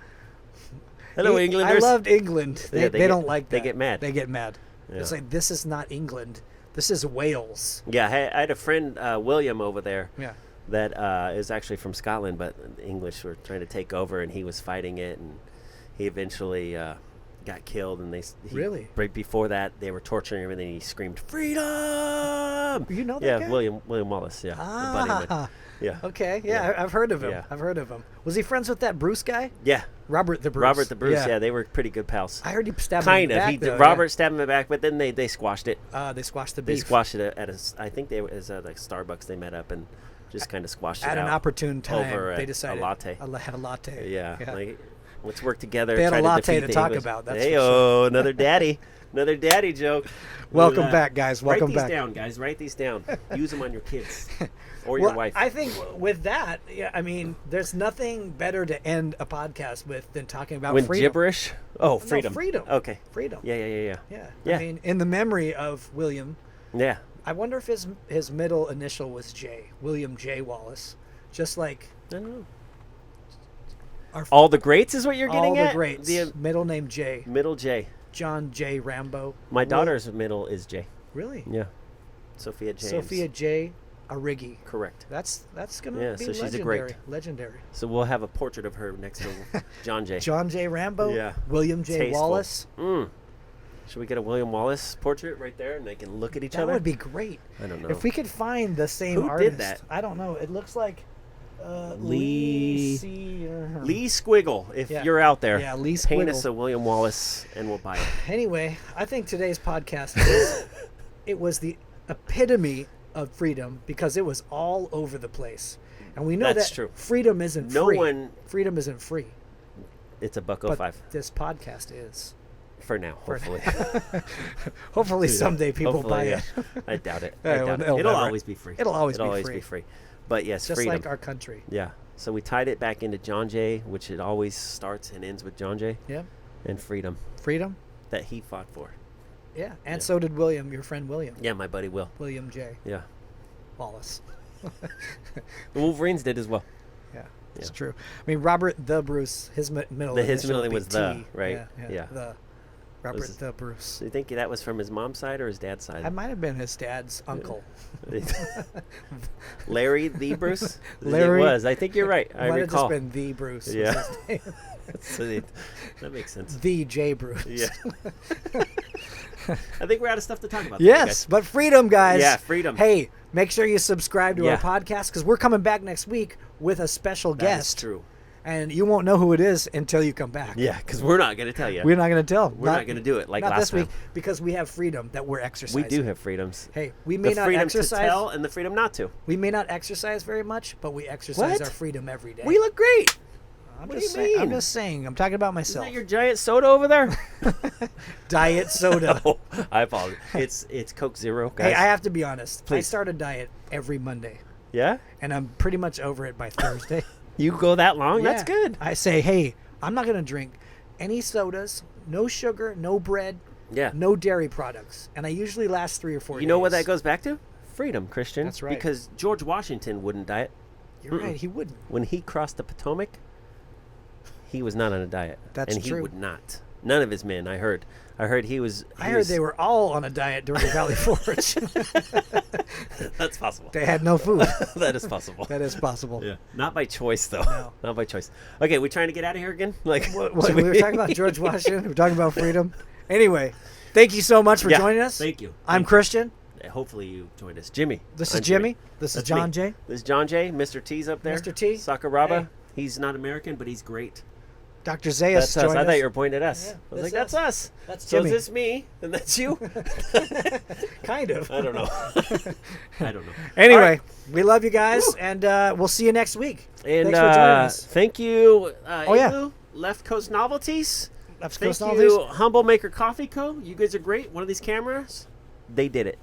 Hello, I Englanders. loved England. Yeah, They don't like that. they get mad. They get mad. It's Yeah. like, this is not England. This is Wales. Yeah, I had a friend, William, over there. Yeah. that is actually from Scotland, but the English were trying to take over, and he was fighting it, and he eventually got killed. And Really? Right before that, they were torturing him, and then he screamed, "Freedom!" You know that Yeah, guy? William Wallace. Yeah, the buddy went. Ah, Yeah. okay. Yeah, I've heard of him. Yeah. I've heard of him. Was he friends with that Bruce guy? Yeah. Robert the Bruce. Robert the Bruce. Yeah, they were pretty good pals. I heard he stabbed him in Kind the of. back, He though, did. Robert stabbed him in the back, but then they squashed it. They squashed the They beef. squashed it at I think they was at like Starbucks. They met up and just kind of squashed it At out. an opportune time, over they a decided latte. Have a latte. Yeah. Like, let's work together. They had a try latte defeat to the talk English. about, that's for Hey, sure. another daddy. Another daddy joke. Welcome that. back, guys. Welcome Write back. these down, guys. Write these down. Use them on your kids. Or Well, your wife. I think with that, I mean, there's nothing better to end a podcast with than talking about when freedom. gibberish? Oh, freedom. No, freedom. Okay. Freedom. Yeah. Yeah. I mean, in the memory of William, Yeah. I wonder if his middle initial was J. William J. Wallace. Just like I don't know. our All the greats is what you're getting all at? the greats. The Middle name J. middle J. John J. Rambo. My daughter's middle is J. Really? Yeah. Sophia James. Sophia J. Arrighi. Correct. That's gonna Yeah, be so she's a legendary. great. Legendary. So we'll have a portrait of her next to John J. John J. Rambo. Yeah. William J. Tasteful. Wallace. Should we get a William Wallace portrait right there and they can look at each That other? would be great. I don't know. If we could find the same Who did artist. that? I don't know. It looks like Lee- Lee Squiggle, if Yeah. you're out there. Yeah, Lee Paint Squiggle. us a William Wallace and we'll buy it. Anyway, I think today's podcast it was the epitome of freedom because it was all over the place. And we know That's that true. freedom isn't No free. one- Freedom isn't free. It's a But $1.05 this podcast is. for now, hopefully. Hopefully someday people Hopefully, buy yeah. it. I doubt it. Yeah, I doubt well, it. it'll It'll never- always be free. It'll always It'll be always free. be free. But yes, Just freedom. like our country. Yeah. So we tied it back into John Jay, which it always starts and ends with John Jay, Yeah. and freedom Freedom. that he fought for. Yeah. And Yeah. so did William, your friend William. Yeah, my buddy Will. William J. Yeah. Wallace. The Wolverines did as well. Yeah, it's Yeah. true. I mean, Robert the Bruce, his middle His initial middle would be was the, T. right? Yeah. The Robert Was- the Bruce. So you think that was from his mom's side or his dad's side? I might have been his dad's uncle. Larry the Bruce? Larry- It was. I think you're right. I Might recall. have just been the Bruce. was Yeah. his name. So that makes sense. The J Bruce. Yeah. I think we're out of stuff to talk about. Yes, but freedom, guys. Yeah, freedom. Hey, make sure you subscribe to Yeah. our podcast because we're coming back next week with a special That is guest. true. And you won't know who it is until you come back. Yeah, because we're not going to tell you. We're not going to tell. We're not going to do it like not last this time. week because we have freedom that we're exercising. We do have freedoms. Hey, we may The not freedom exercise. to tell and the freedom not to. We may not exercise very much, but we exercise What? our freedom every day. We look great. I'm what just do you saying, I'm mean? just saying. I'm talking about Is myself. that your giant soda over there? Diet soda. Oh, I apologize. It's Coke Zero, guys. Hey, I have to be honest. I Please. start a diet every Monday, Yeah? and I'm pretty much over it by Thursday. You go that long? That's Yeah. good. I say, hey, I'm not going to drink any sodas, no sugar, no bread, Yeah. no dairy products. And I usually last 3 or 4 days. You know what that goes back to? Freedom, Christian. That's right. Because George Washington wouldn't diet. You're right. He wouldn't. When he crossed the Potomac, he was not on a diet. That's and true. he would not. None of his men, I heard. I heard he was... I heard they were all on a diet during the Valley Forge. That's possible. They had no food. That is possible. That is possible. Yeah. Not by choice, though. No. Not by choice. Okay, we trying to get out of here again? Like, What, should we were talking about George Washington. We were talking about freedom. Anyway, thank you so much for Yeah. joining us. Thank you. I'm Christian. Hopefully you joined us. Jimmy. This I'm is Jimmy. This is That's John me. J. This is John J. Mr. T's up there. Mr. T. Sakuraba. Hey, he's not American, but he's great. Dr. Zayas That's us. joined I us. thought you were pointing at us. Yeah, I was that's like, that's us. That's So Jimmy. is this me? And that's you? Kind of. I don't know. I don't know. Anyway, All right. we love you guys, and we'll see you next week. And Thanks for joining us. thank you, Oh, yeah. Igloo, Left Coast Novelties. Left Thank Coast you, Novelties. Humble Maker Coffee Co. You guys are great. One of these cameras, they did it.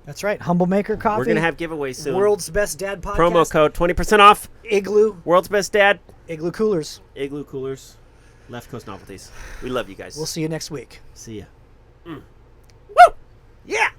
That's right. Humble Maker Coffee. We're going to have giveaways soon. World's Best Dad Podcast. Promo code 20% off. Igloo. World's Best Dad. Igloo Coolers. Igloo Coolers, Left Coast Novelties. We love you guys. We'll see you next week. See ya. Yeah.